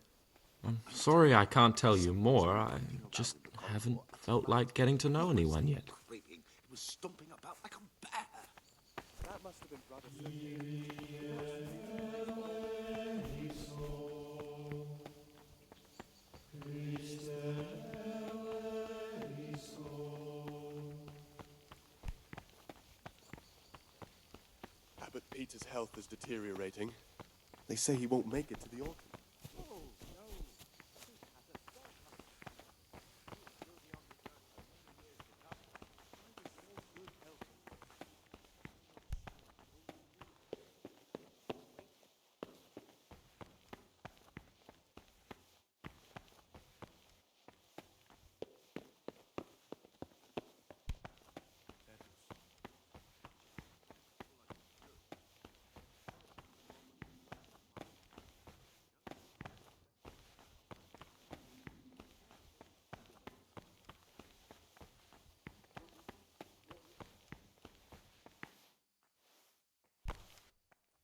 S8: I'm sorry I can't tell you more. I just haven't felt like getting to know anyone yet.
S6: It was stomping about like a bear.
S9: That must have been brother.
S11: Abbot Peter's health is deteriorating. They say he won't make it to the autumn.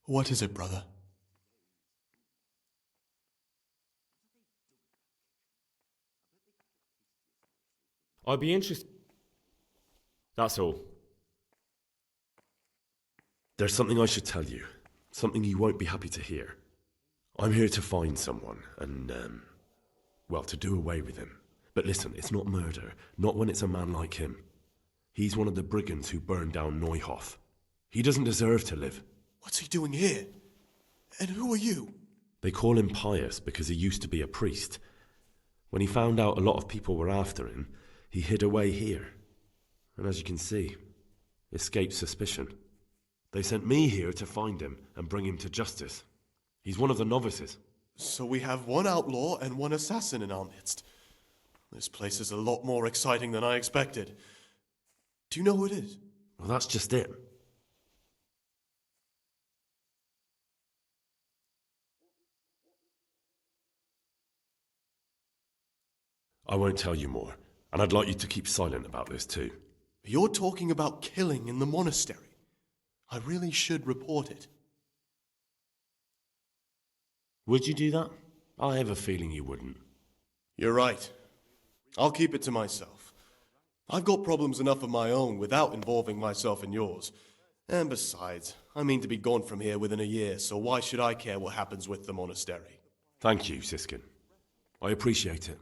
S12: What is it, brother?
S14: I'd be interested. That's all.
S3: There's something I should tell you. Something you won't be happy to hear. I'm here to find someone and, well, to do away with him. But listen, it's not murder. Not when it's a man like him. He's one of the brigands who burned down Neuhof. He doesn't deserve to live.
S11: What's he doing here? And who are you?
S3: They call him pious because he used to be a priest. When he found out a lot of people were after him, he hid away here. And as you can see, escaped suspicion. They sent me here to find him and bring him to justice. He's one of the novices.
S11: So we have one outlaw and one assassin in our midst. This place is a lot more exciting than I expected. Do you know who it is?
S3: Well, that's just it. I won't tell you more, and I'd like you to keep silent about this too.
S11: You're talking about killing in the monastery. I really should report it.
S3: Would you do that? I have a feeling you wouldn't.
S11: You're right. I'll keep it to myself. I've got problems enough of my own without involving myself in yours. And besides, I mean to be gone from here within a year, so why should I care what happens with the monastery?
S3: Thank you, Siskin. I appreciate it.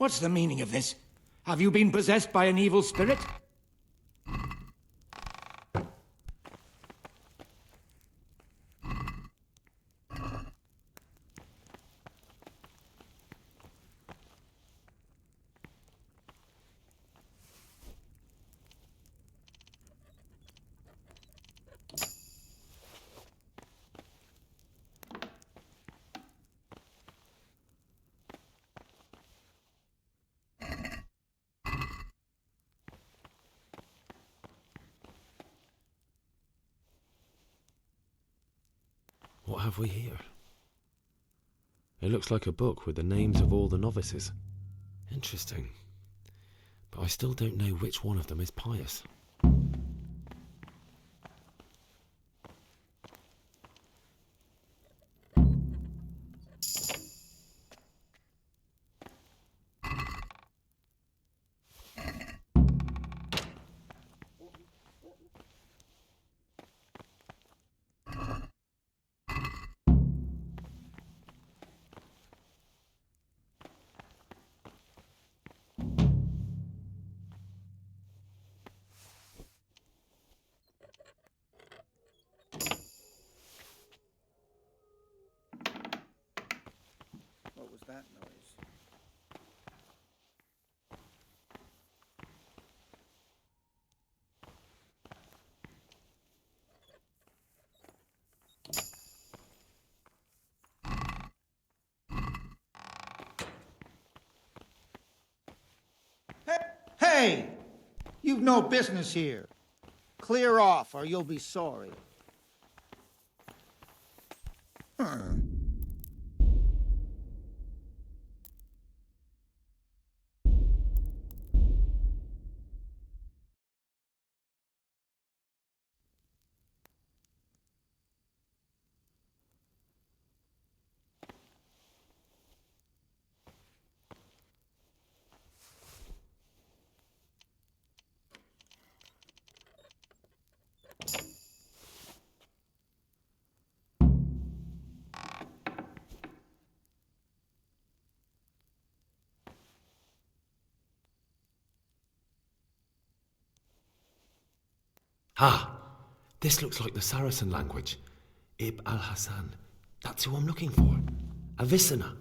S15: What's the meaning of this? Have you been possessed by an evil spirit?
S14: What have we here? It looks like a book with the names of all the novices. Interesting. But I still don't know which one of them is pious.
S15: What was that noise?
S16: Hey! You've no business here. Clear off, or you'll be sorry.
S14: Ah! This looks like the Saracen language. Ibn al-Hassan. That's who I'm looking for. Avicenna.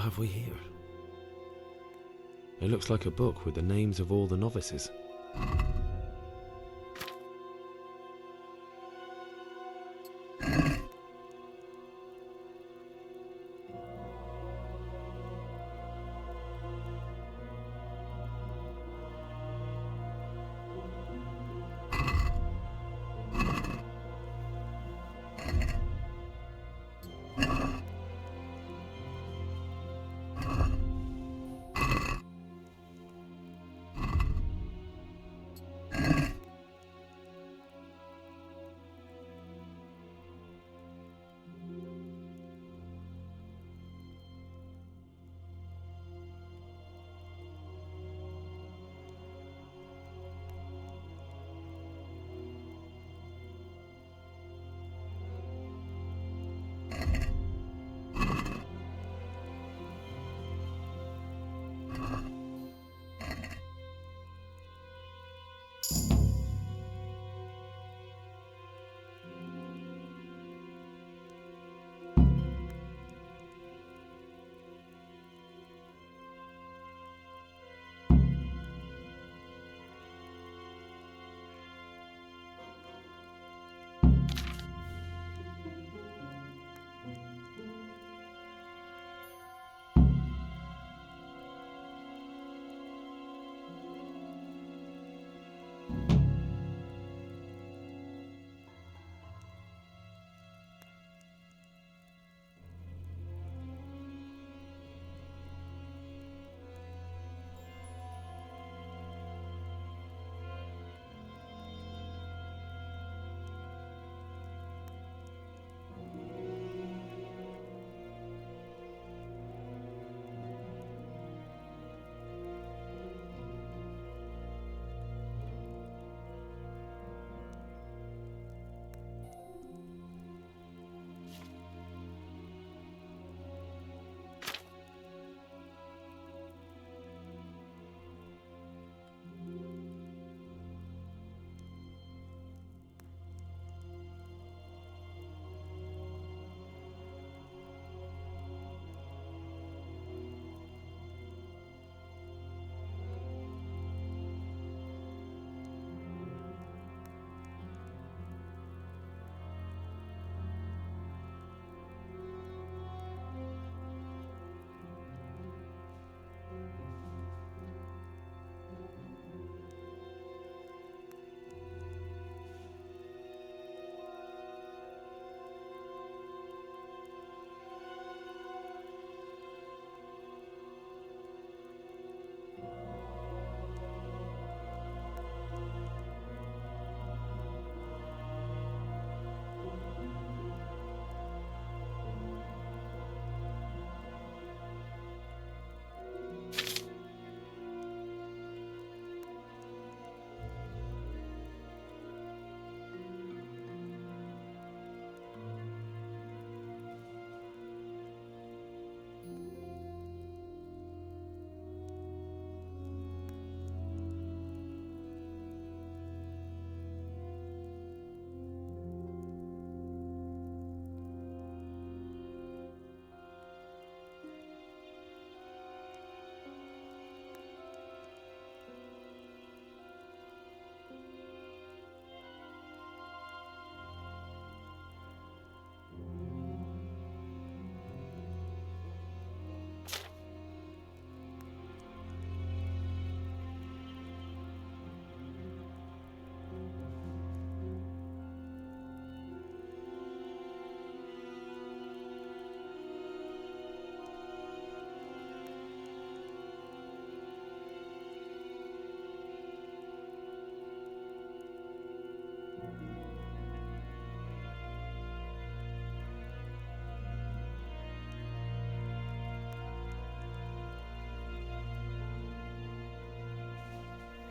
S14: have we here? It looks like a book with the names of all the novices.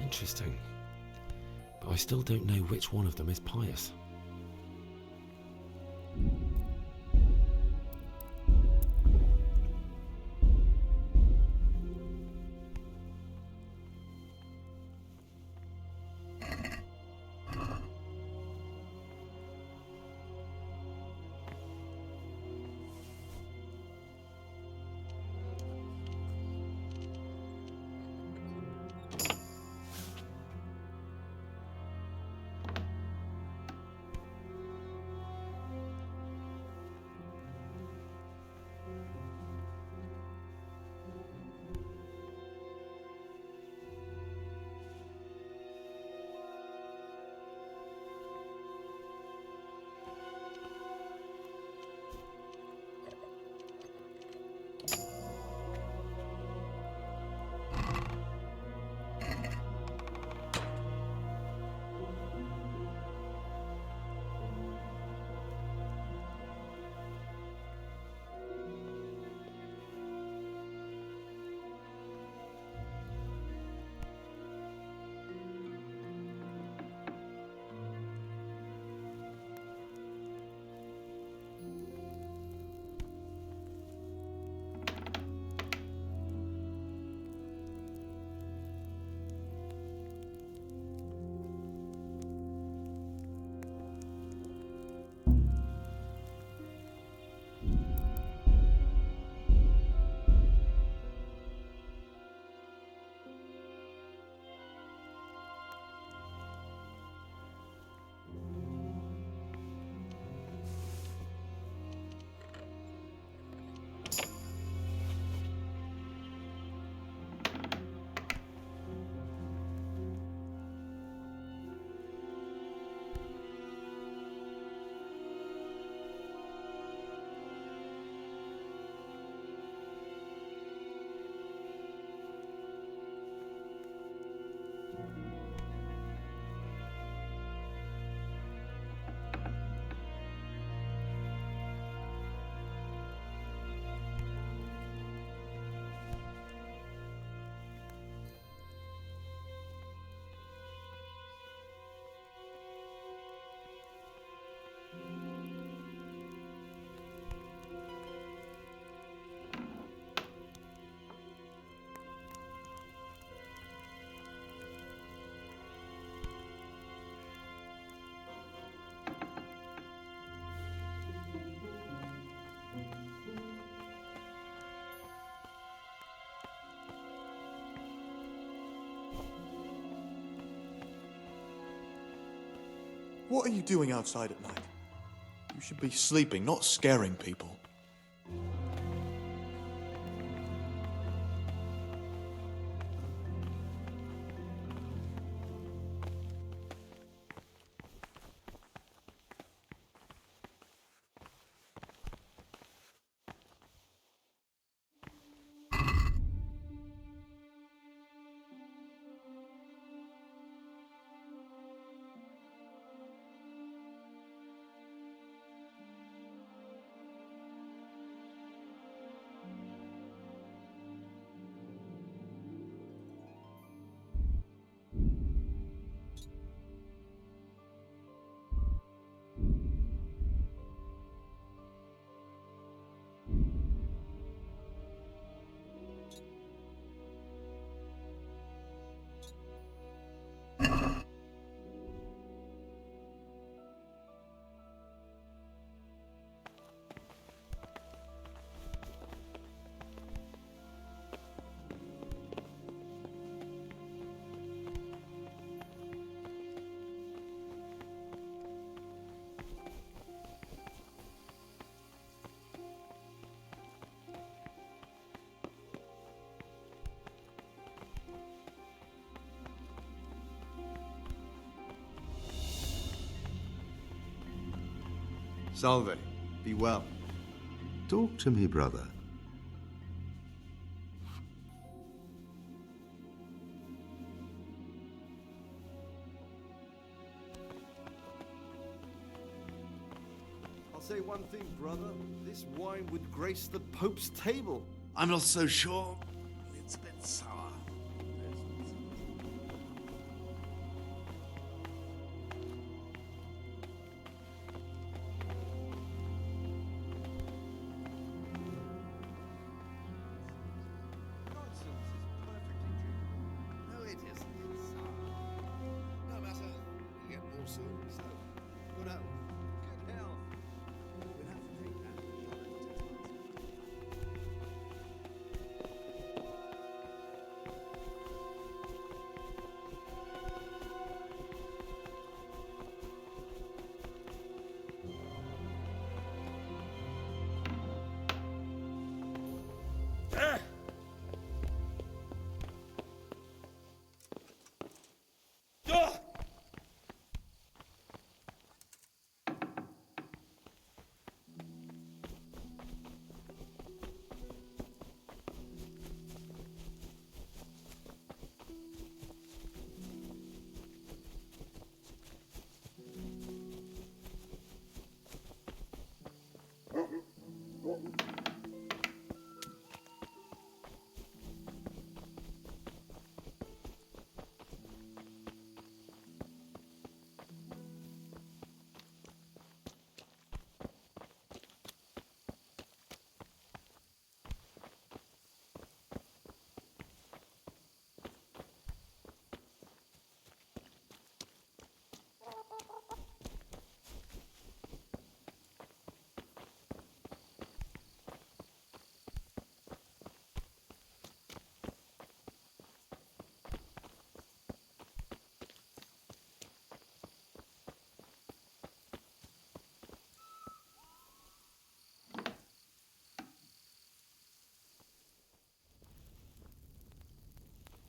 S14: Interesting. But I still don't know which one of them is pious.
S12: What are you doing outside at night? You should be sleeping, not scaring people.
S5: Salve. Be well.
S17: Talk to me, brother.
S5: I'll say one thing, brother. This wine would grace the Pope's table.
S6: I'm not so sure. It's a bit sour.
S5: No, it isn't. It's sour.
S6: No matter. You get more soon. So, good health.
S5: Good health.
S6: We'll have to take that.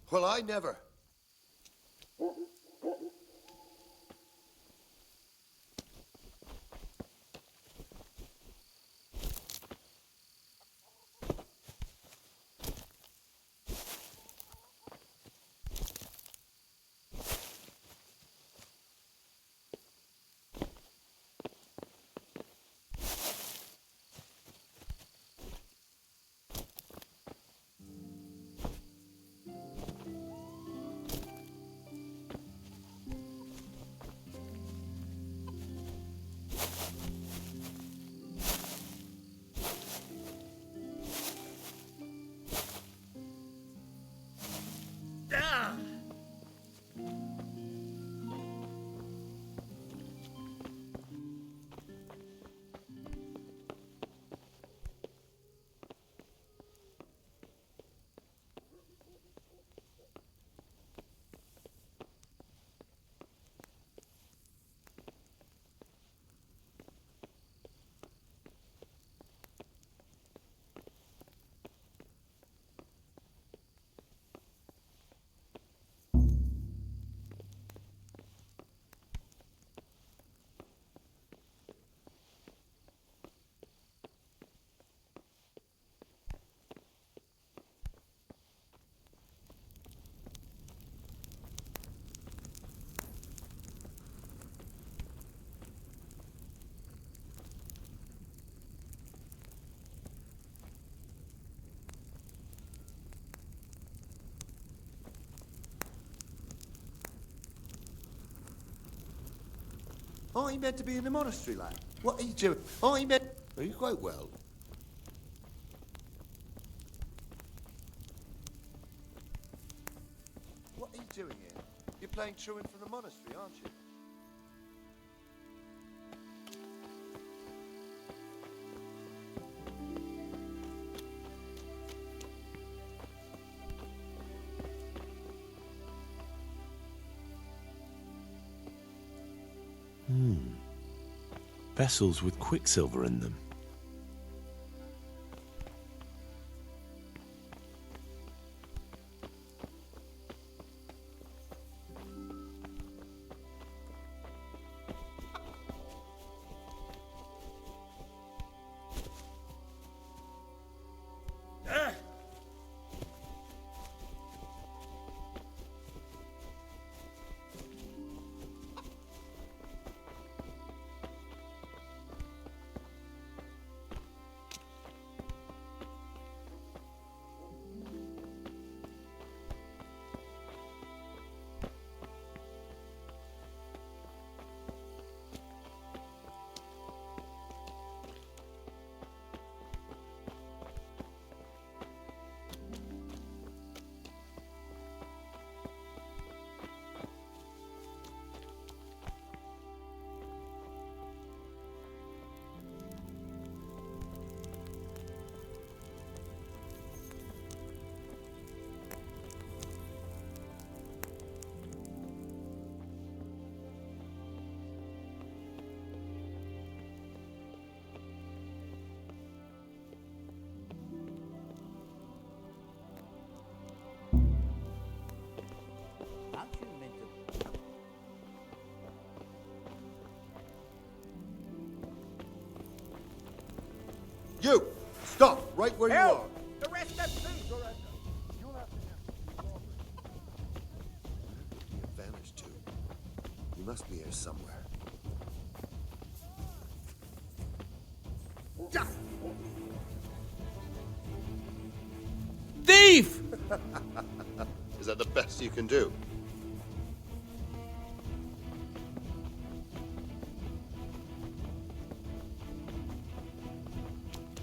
S17: Well, I never. Aren't you meant to be in the monastery, lad? What are you doing? Aren't you meant... Are you quite well? What are you doing here? You're playing truant from the monastery, aren't you?
S3: Vessels with quicksilver in them.
S17: You! Stop! Right where you are!
S16: The rest of them, please!
S17: You vanished too. You must be here somewhere.
S16: Thief!
S17: Is that the best you can do?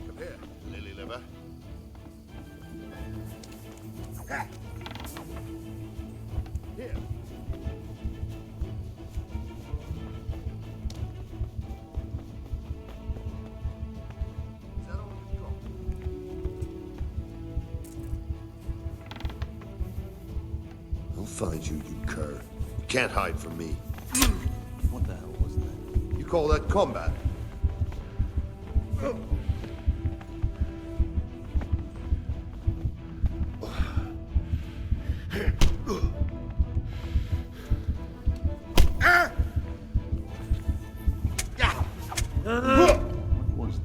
S17: Come here, lily liver. Here. Is that all you've got? I'll find you, you cur. You can't hide from me. What the hell was that? You call that combat? What was that?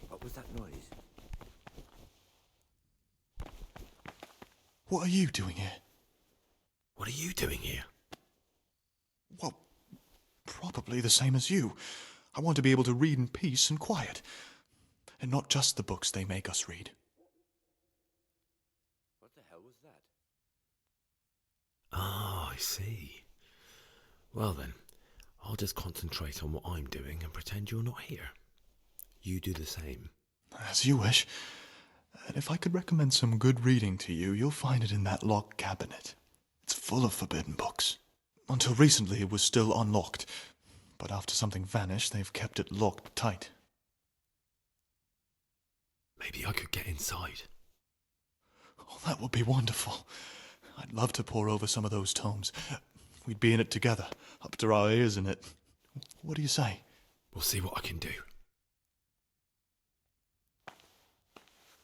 S18: What was that noise?
S12: What are you doing here?
S14: What are you doing here?
S12: Well, probably the same as you. I want to be able to read in peace and quiet. And not just the books they make us read.
S18: What the hell was that?
S14: Ah, I see. Well then, I'll just concentrate on what I'm doing and pretend you're not here. You do the same.
S12: As you wish. And if I could recommend some good reading to you, you'll find it in that locked cabinet. It's full of forbidden books. Until recently it was still unlocked. But after something vanished, they've kept it locked tight.
S14: Maybe I could get inside.
S12: Oh, that would be wonderful. I'd love to pore over some of those tomes. We'd be in it together, up to our ears in it. What do you say?
S14: We'll see what I can do.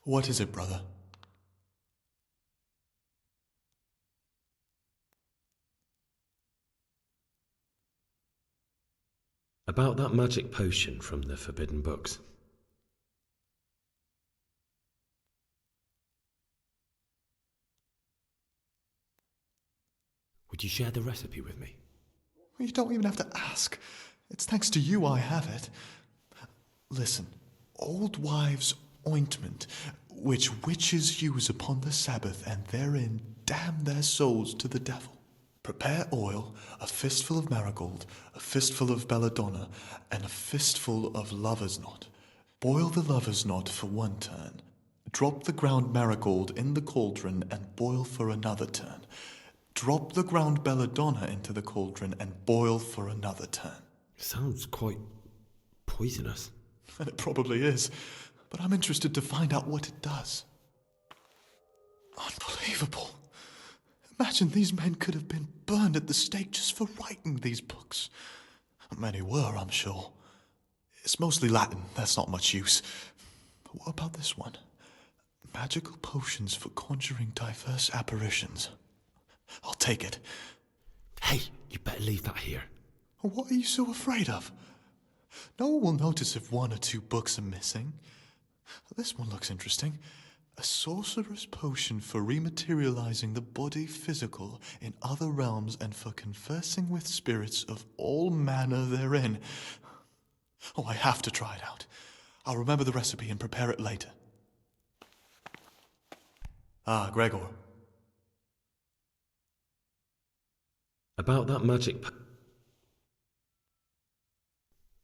S12: What is it, brother?
S14: About that magic potion from the forbidden books. Would you share the recipe with me?
S12: You don't even have to ask. It's thanks to you I have it. Listen, old wives' ointment, which witches use upon the Sabbath, and therein damn their souls to the devil. Prepare oil, a fistful of marigold, a fistful of belladonna, and a fistful of lover's knot. Boil the lover's knot for 1 turn. Drop the ground marigold in the cauldron and boil for another turn. Drop the ground belladonna into the cauldron and boil for another turn.
S14: Sounds quite poisonous.
S12: And it probably is, but I'm interested to find out what it does. Unbelievable. Imagine these men could have been burned at the stake just for writing these books. Many were, I'm sure. It's mostly Latin, that's not much use. But what about this one? Magical potions for conjuring diverse apparitions. I'll take it.
S14: Hey, you better leave that here.
S12: What are you so afraid of? No one will notice if 1 or 2 books are missing. This one looks interesting. A sorcerer's potion for rematerializing the body physical in other realms and for conversing with spirits of all manner therein. Oh, I have to try it out. I'll remember the recipe and prepare it later. Ah, Gregor.
S14: About that magic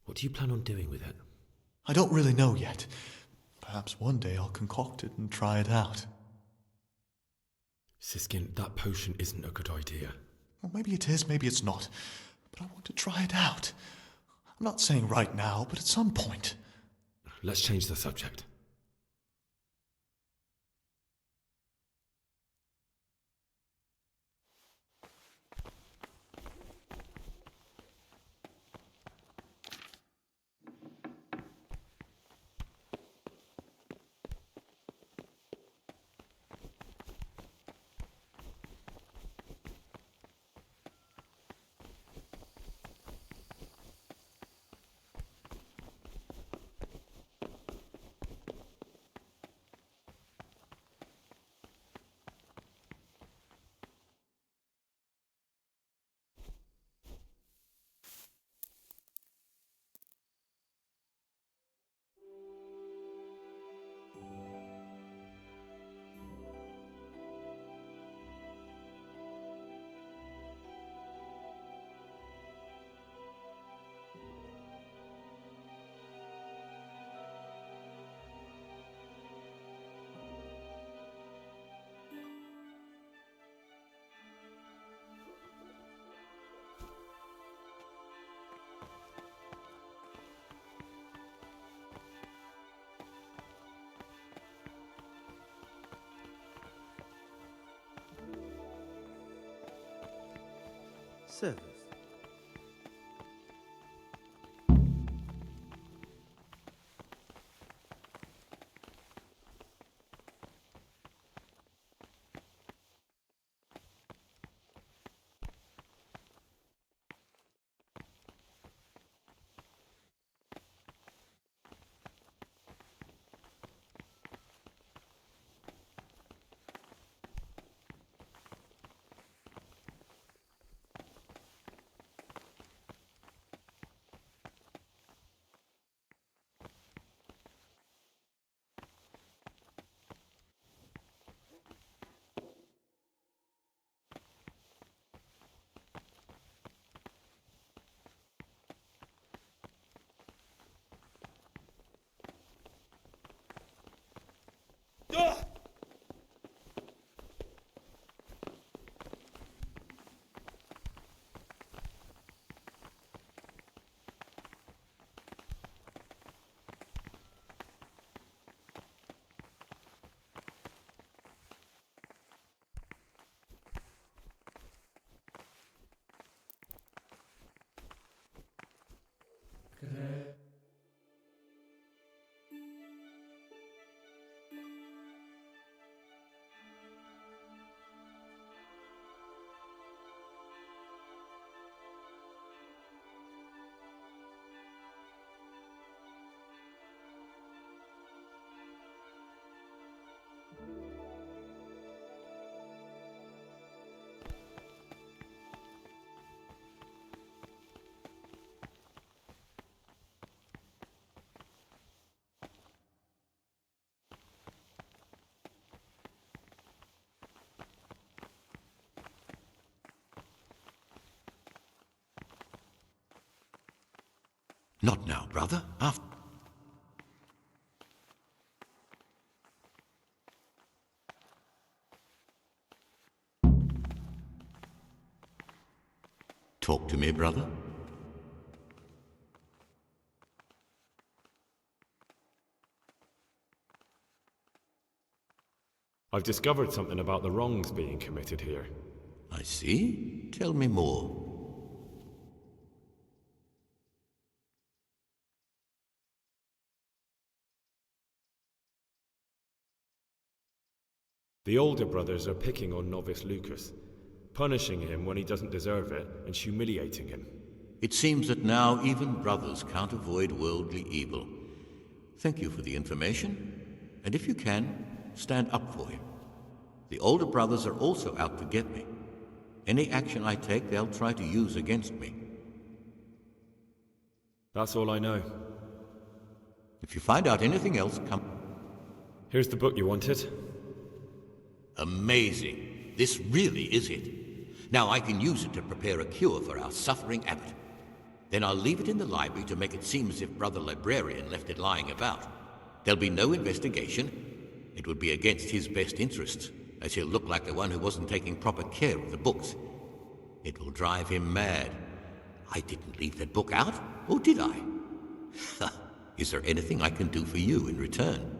S14: what do you plan on doing with it?
S12: I don't really know yet. Perhaps one day I'll concoct it and try it out.
S14: Siskin, that potion isn't a good idea.
S12: Well, maybe it is, maybe it's not. But I want to try it out. I'm not saying right now, but at some point.
S14: Let's change the subject.
S1: Service.
S4: Not now, brother. After. Talk to me, brother.
S14: I've discovered something about the wrongs being committed here.
S4: I see. Tell me more.
S14: The older brothers are picking on novice Lucas, punishing him when he doesn't deserve it and humiliating him.
S4: It seems that now even brothers can't avoid worldly evil. Thank you for the information, and if you can, stand up for him. The older brothers are also out to get me. Any action I take, they'll try to use against me.
S14: That's all I know.
S4: If you find out anything else, come...
S14: Here's the book you wanted.
S4: Amazing. This really is it. Now I can use it to prepare a cure for our suffering abbot. Then I'll leave it in the library to make it seem as if Brother Librarian left it lying about. There'll be no investigation. It would be against his best interests, as he'll look like the one who wasn't taking proper care of the books. It will drive him mad. I didn't leave that book out, or did I? Is there anything I can do for you in return?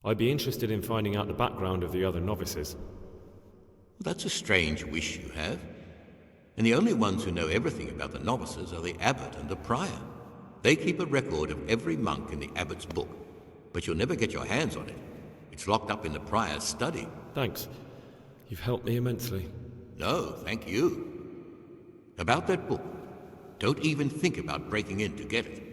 S14: I'd be interested in finding out the background of the other novices.
S4: That's a strange wish you have. And the only ones who know everything about the novices are the abbot and the prior. They keep a record of every monk in the abbot's book, but you'll never get your hands on it. It's locked up in the prior's study.
S14: Thanks. You've helped me immensely.
S4: No, thank you. About that book, don't even think about breaking in to get it.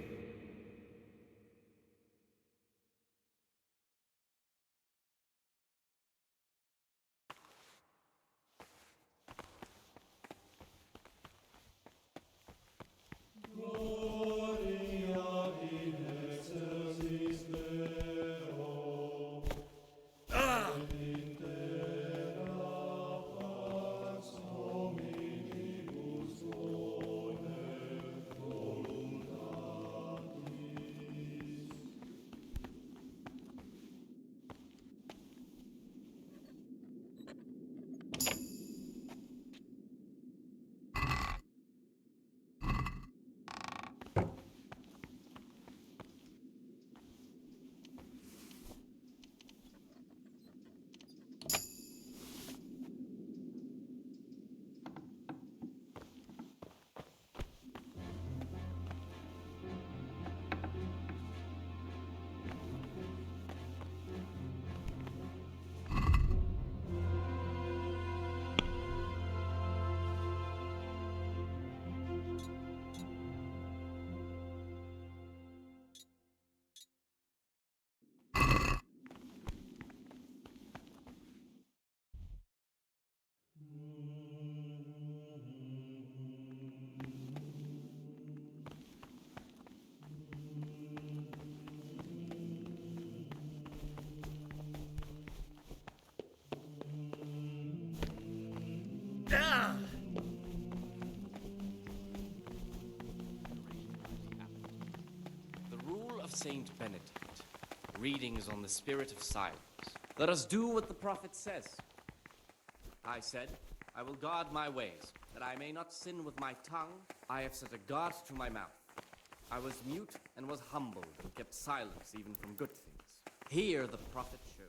S7: Saint Benedict, readings on the spirit of silence. Let us do what the prophet says. I said, I will guard my ways, that I may not sin with my tongue. I have set a guard to my mouth. I was mute and was humbled and kept silence even from good things. Here the prophet showed.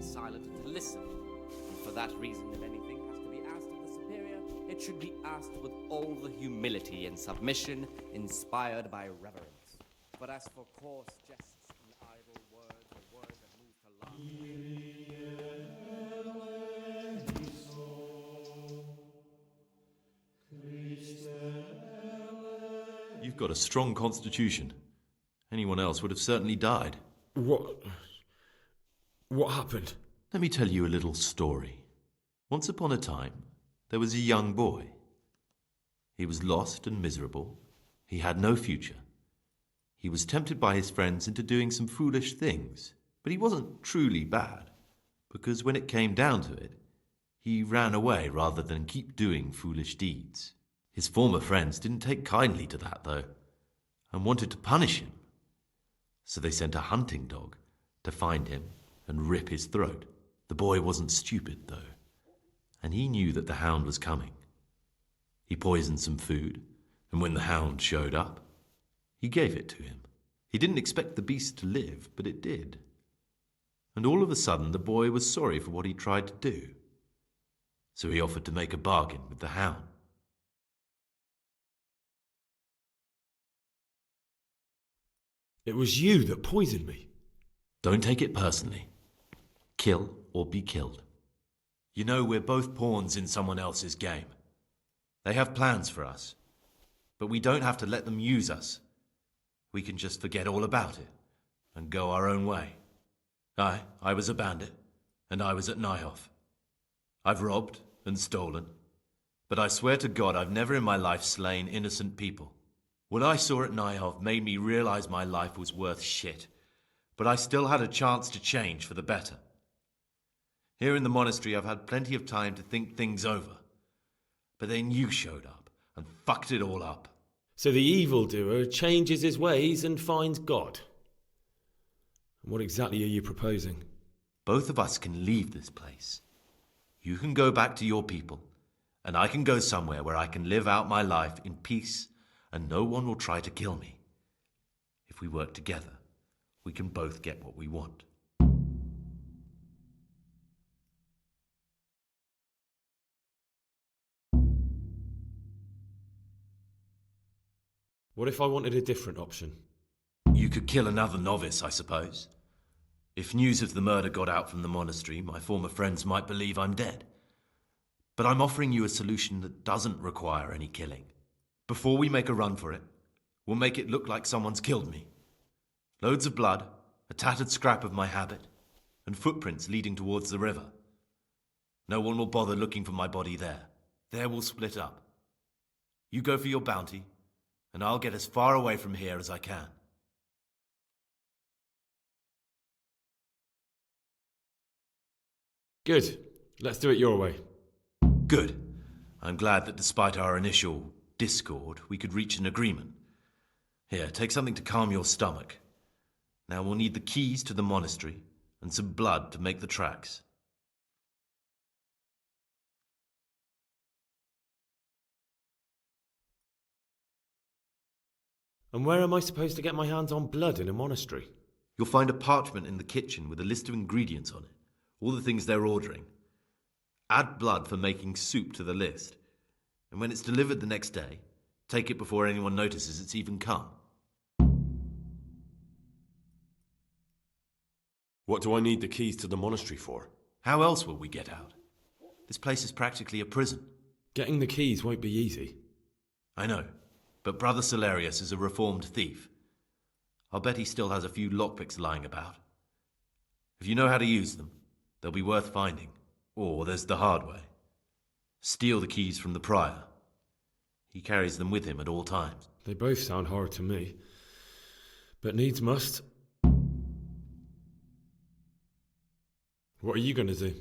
S7: Silent to listen. And for that reason, if anything has to be asked of the superior, it should be asked with all the humility and submission inspired by reverence. But as for coarse jests and idle words, or words that move to laughter...
S13: You've got a strong constitution, Anyone else would have certainly died.
S14: What happened?
S13: Let me tell you a little story. Once upon a time, there was a young boy. He was lost and miserable. He had no future. He was tempted by his friends into doing some foolish things, but he wasn't truly bad, because when it came down to it, he ran away rather than keep doing foolish deeds. His former friends didn't take kindly to that, though, and wanted to punish him. So they sent a hunting dog to find him and rip his throat. The boy wasn't stupid, though, and he knew that the hound was coming. He poisoned some food, and when the hound showed up, he gave it to him. He didn't expect the beast to live, but it did. And all of a sudden, the boy was sorry for what he tried to do. So he offered to make a bargain with the hound.
S14: It was you that poisoned me.
S13: Don't take it personally. Kill or be killed. You know, we're both pawns in someone else's game. They have plans for us, but we don't have to let them use us. We can just forget all about it and go our own way. I was a bandit, and I was at Nyhoff. I've robbed and stolen, but I swear to God I've never in my life slain innocent people. What I saw at Nyhoff made me realize my life was worth shit, but I still had a chance to change for the better. Here in the monastery I've had plenty of time to think things over, but then you showed up and fucked it all up.
S14: So the evildoer changes his ways and finds God. And what exactly are you proposing?
S13: Both of us can leave this place. You can go back to your people, and I can go somewhere where I can live out my life in peace and no one will try to kill me. If we work together, we can both get what we want.
S14: What if I wanted a different option?
S13: You could kill another novice, I suppose. If news of the murder got out from the monastery, my former friends might believe I'm dead. But I'm offering you a solution that doesn't require any killing. Before we make a run for it, we'll make it look like someone's killed me. Loads of blood, a tattered scrap of my habit, and footprints leading towards the river. No one will bother looking for my body there. There we'll split up. You go for your bounty, and I'll get as far away from here as I can.
S14: Good. Let's do it your way.
S13: Good. I'm glad that despite our initial discord, we could reach an agreement. Here, take something to calm your stomach. Now we'll need the keys to the monastery and some blood to make the tracks.
S14: And where am I supposed to get my hands on blood in a monastery?
S13: You'll find a parchment in the kitchen with a list of ingredients on it, all the things they're ordering. Add blood for making soup to the list, and when it's delivered the next day, take it before anyone notices it's even come.
S3: What do I need the keys to the monastery for?
S13: How else will we get out? This place is practically a prison.
S14: Getting the keys won't be easy.
S13: I know, but Brother Solarius is a reformed thief. I'll bet he still has a few lockpicks lying about. If you know how to use them, they'll be worth finding. Or there's the hard way. Steal the keys from the prior. He carries them with him at all times.
S14: They both sound hard to me. But needs must. What are you going to do?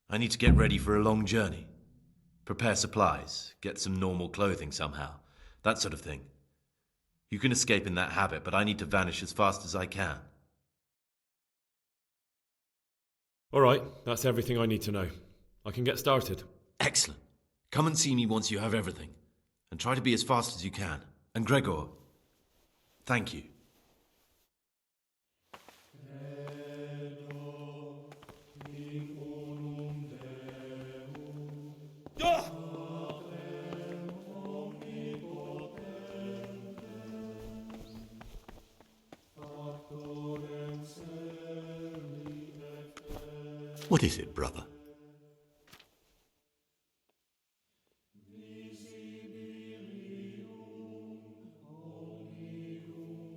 S13: I need to get ready for a long journey. Prepare supplies, get some normal clothing somehow. That sort of thing. You can escape in that habit, but I need to vanish as fast as I can.
S14: All right, that's everything I need to know. I can get started.
S13: Excellent. Come and see me once you have everything. And try to be as fast as you can. And Gregor, thank you.
S4: What is it, brother?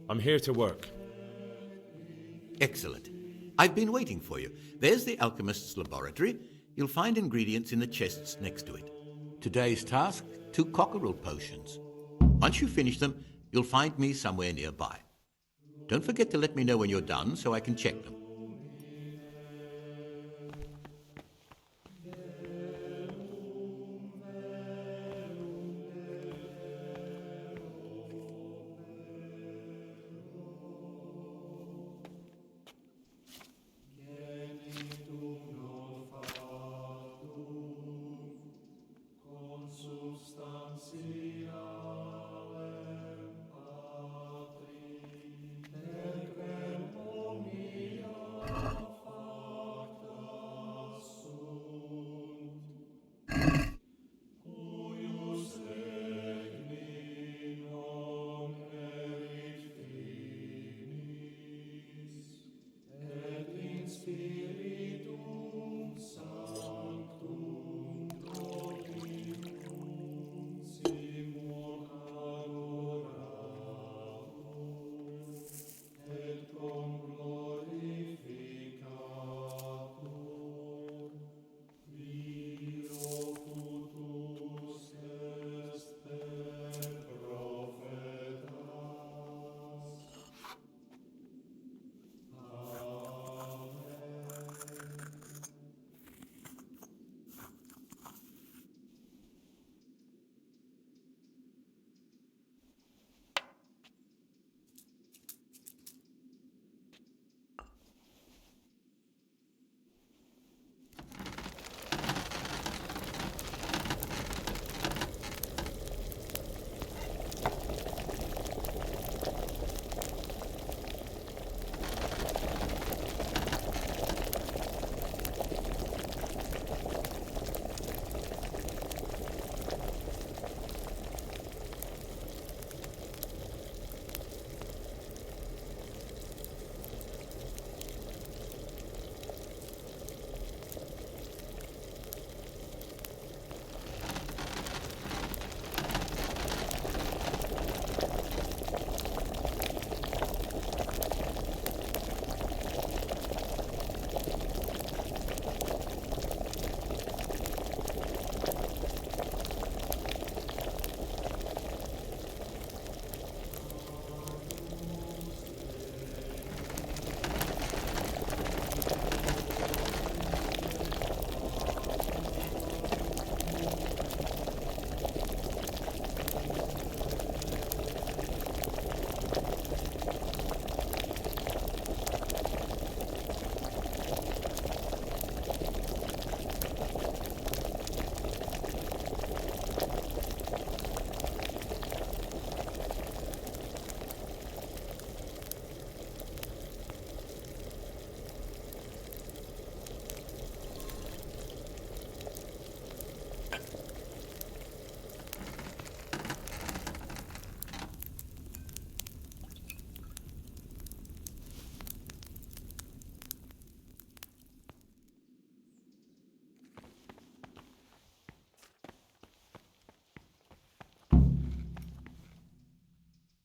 S14: I'm here to work.
S4: Excellent. I've been waiting for you. There's the alchemist's laboratory. You'll find ingredients in the chests next to it. Today's task, 2 cockerel potions. Once you finish them, you'll find me somewhere nearby. Don't forget to let me know when you're done so I can check them.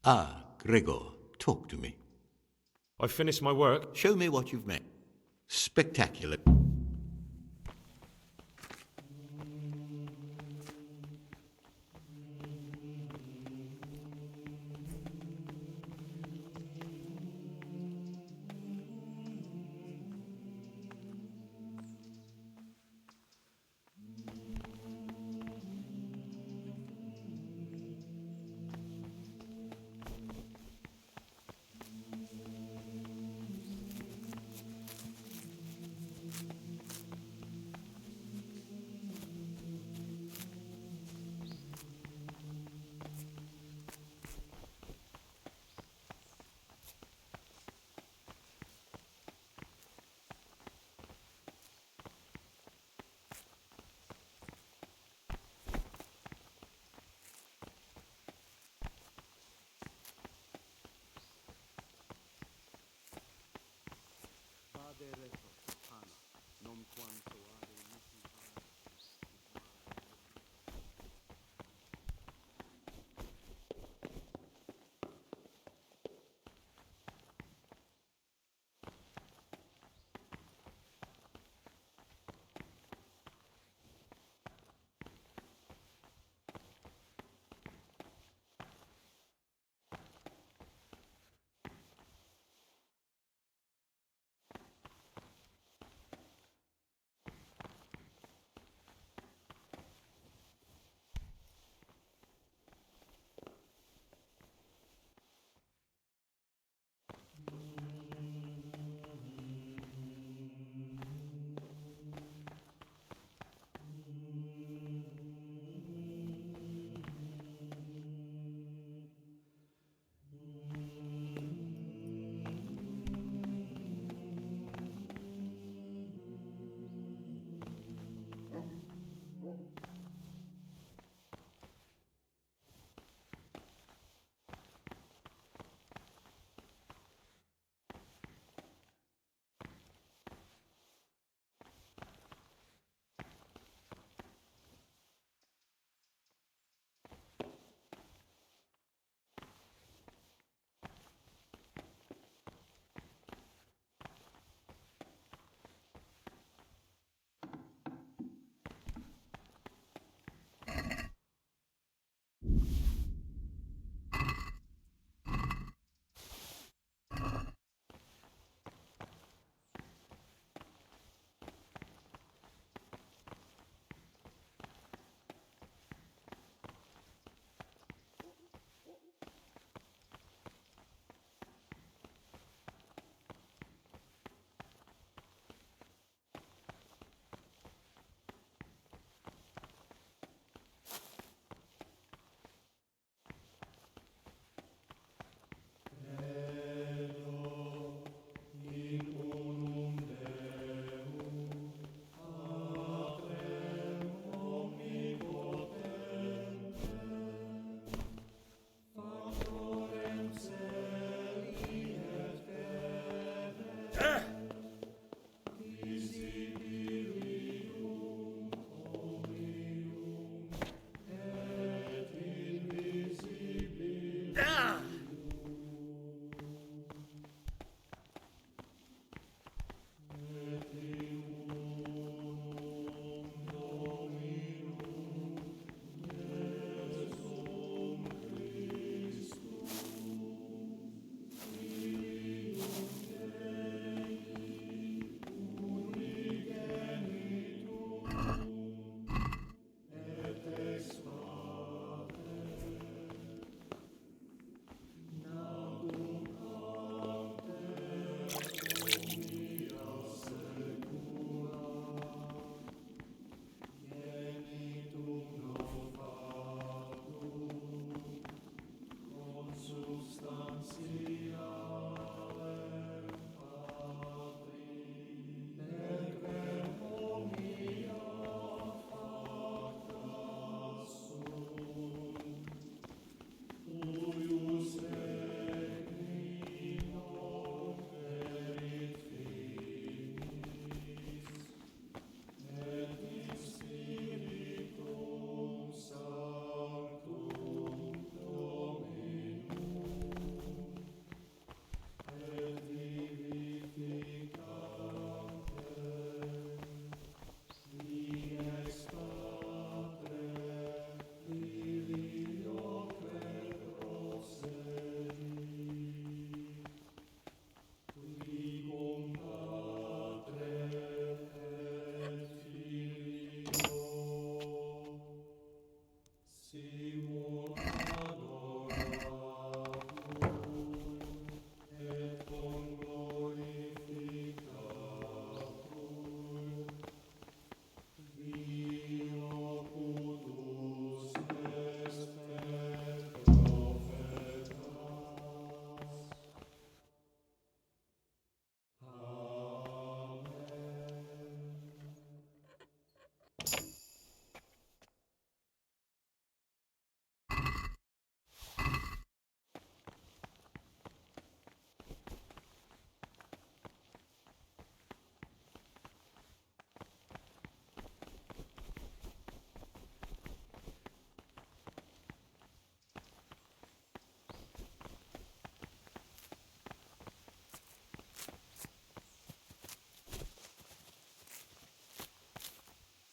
S4: Ah, Gregor, talk to me.
S14: I've finished my work.
S4: Show me what you've made. Spectacular.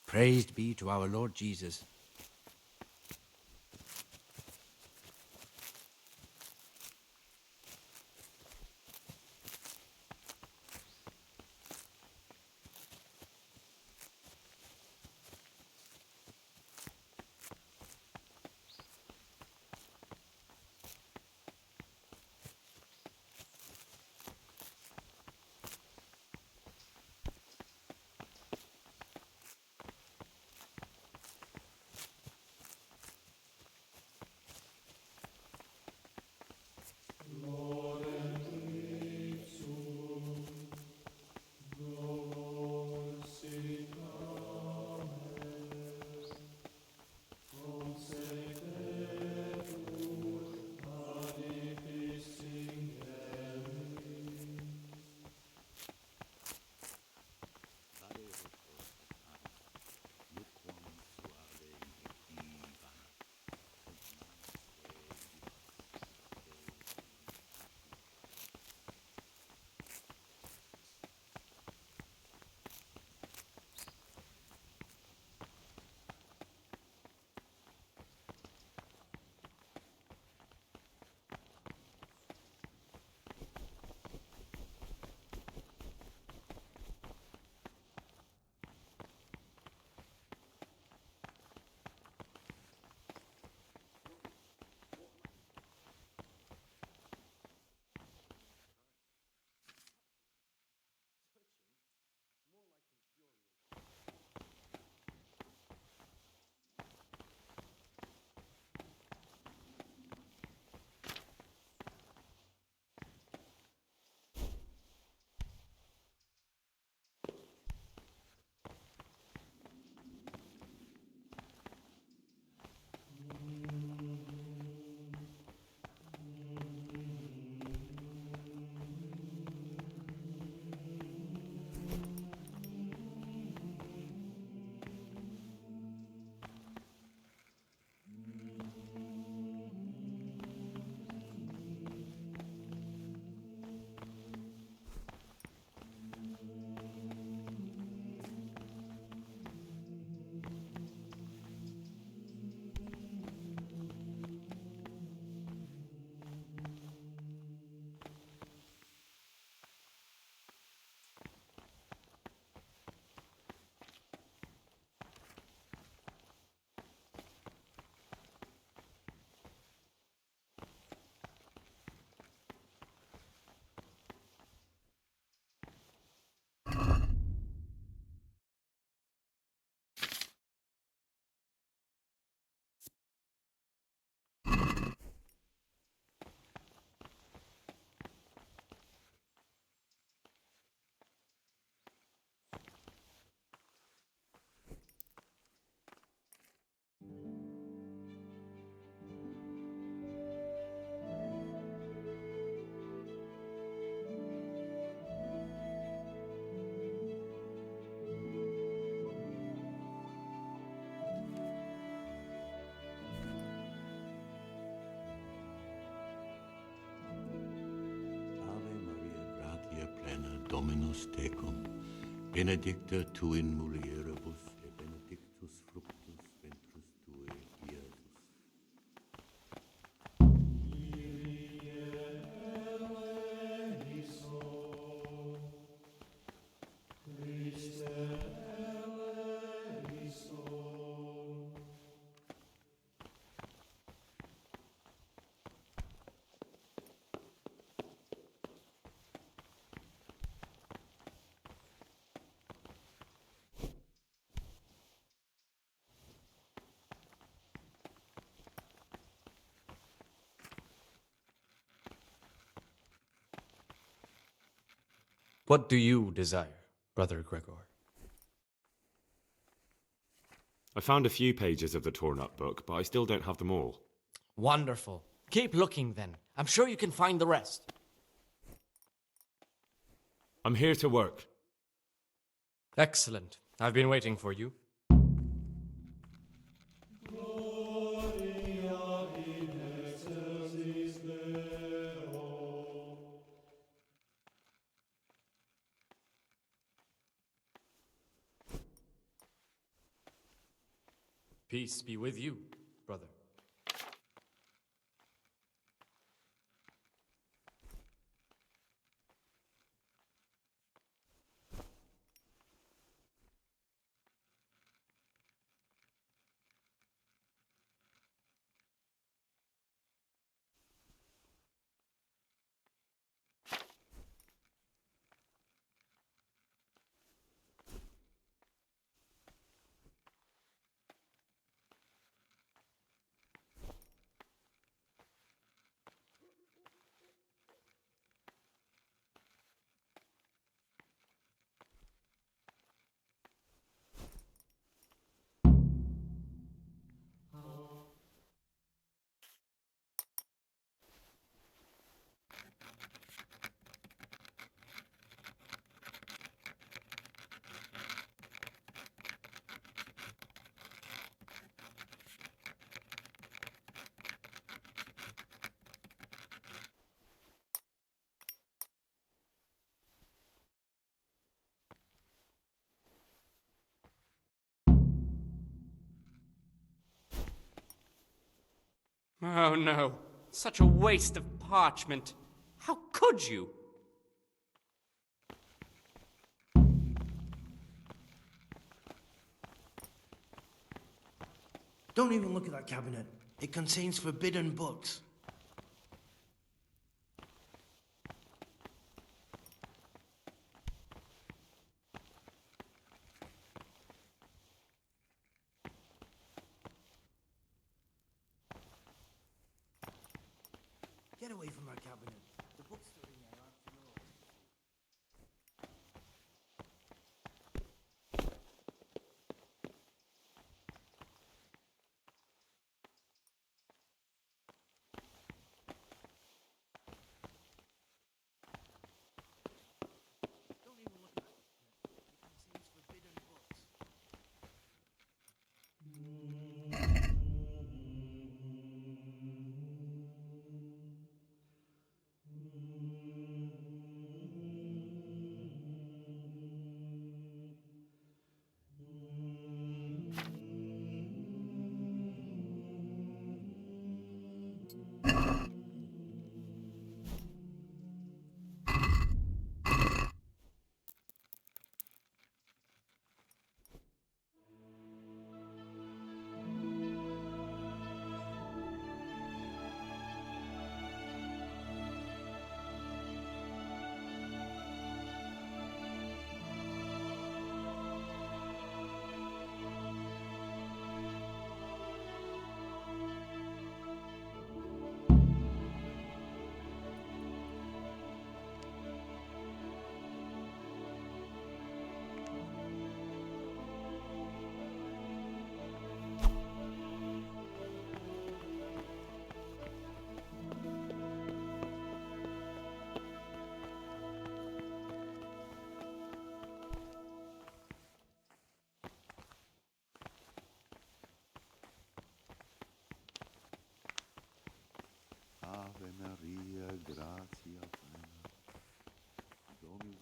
S15: Praised be to our Lord Jesus.
S4: Dominus tecum, benedicta tu in mulieribus, et benedictus fructus ventris tuae, Iesus.
S8: What do you desire, Brother Gregor?
S14: I found a few pages of the torn-up book, but I still don't have them all.
S7: Wonderful. Keep looking then. I'm sure you can find the rest.
S14: I'm here to work.
S8: Excellent. I've been waiting for you. Peace be with you, brother.
S7: Oh no, such a waste of parchment. How could you?
S1: Don't even look at that cabinet. It contains forbidden books. Get away from that cabinet. The books are in there after all. Don't even look at that cabinet. It contains forbidden books.
S9: Ave Maria, gratia plena, Dominus.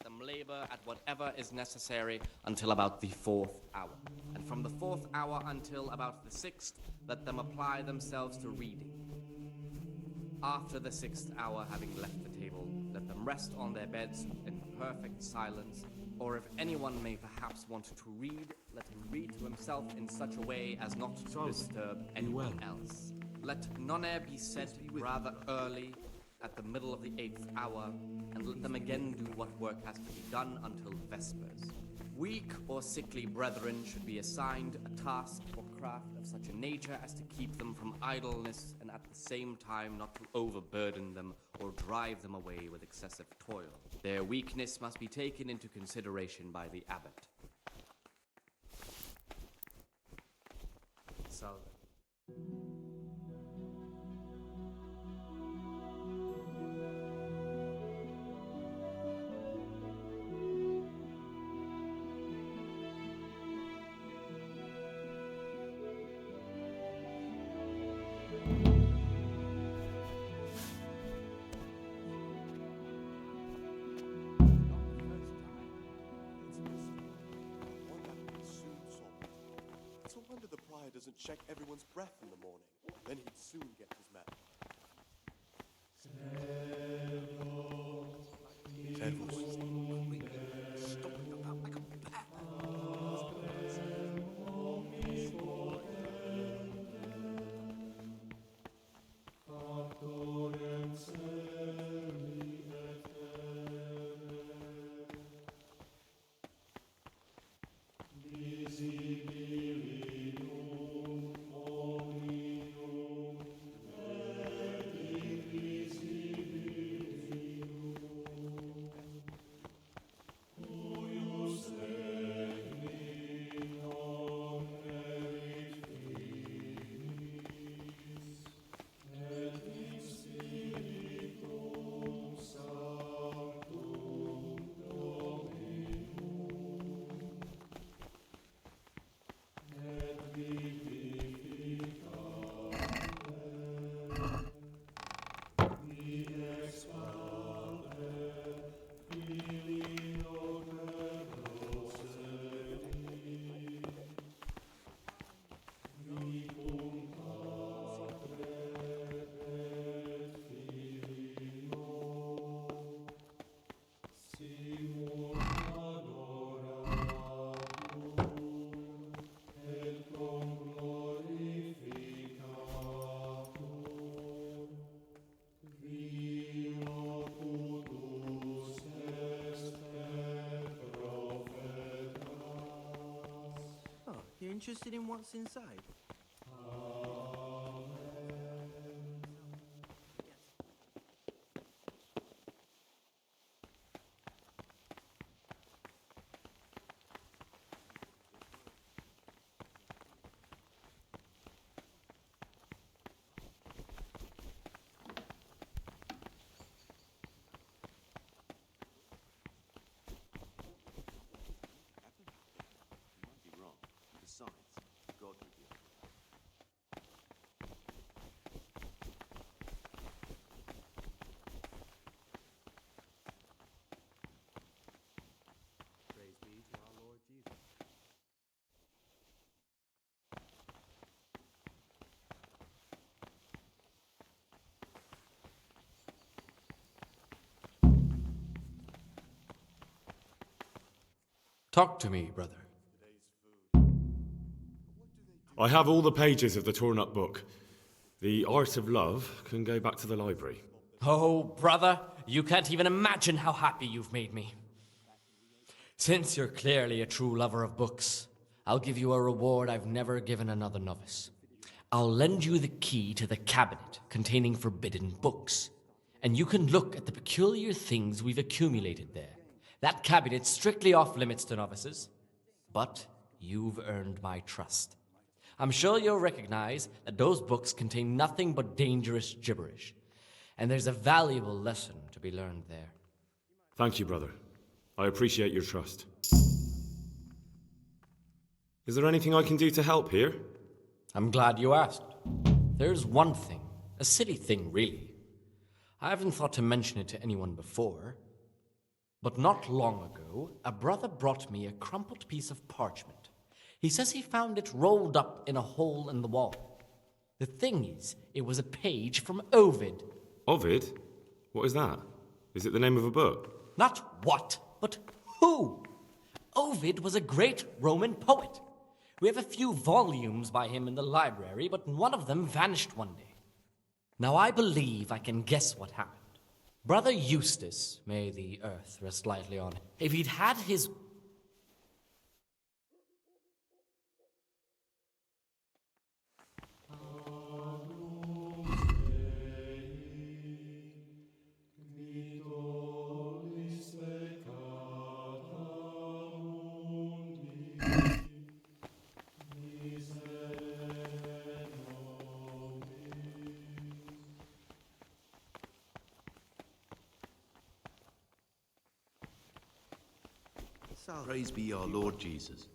S7: them labor at whatever is necessary until about the 4th hour. And from the 4th hour until about the 6th, let them apply themselves to reading. After the 6th hour, having left the table, let them rest on their beds in perfect silence, or if anyone may perhaps want to read, let him read to himself in such a way as not to disturb anyone else. Let none be said rather early, at the middle of the 8th hour, and let them again do what work has to be done until vespers. Weak or sickly brethren should be assigned a task or craft of such a nature as to keep them from idleness, and at the same time not to overburden them or drive them away with excessive toil. Their weakness must be taken into consideration by the abbot. So.
S11: It's a wonder the prior doesn't check everyone's breath in the morning. Then he'd soon get his man.
S1: You're interested in what's inside?
S7: Praise be to our Lord Jesus.
S8: Talk to me, brother.
S3: I have all the pages of the torn up book. The Art of Love can go back to the library.
S7: Oh, brother, you can't even imagine how happy you've made me. Since you're clearly a true lover of books, I'll give you a reward I've never given another novice. I'll lend you the key to the cabinet containing forbidden books, and you can look at the peculiar things we've accumulated there. That cabinet's strictly off limits to novices, but you've earned my trust. I'm sure you'll recognize that those books contain nothing but dangerous gibberish, and there's a valuable lesson to be learned there.
S3: Thank you, brother. I appreciate your trust. Is there anything I can do to help here?
S7: I'm glad you asked. There's one thing, a silly thing really. I haven't thought to mention it to anyone before, But not long ago, a brother brought me a crumpled piece of parchment. He says he found it rolled up in a hole in the wall. The thing is, it was a page from Ovid.
S14: Ovid? What is that? Is it the name of a book?
S7: Not what, but who. Ovid was a great Roman poet. We have a few volumes by him in the library, but one of them vanished one day. Now I believe I can guess what happened. Brother Eustace, may the earth rest lightly on him, if he'd had his...
S13: Praise be our Lord Jesus.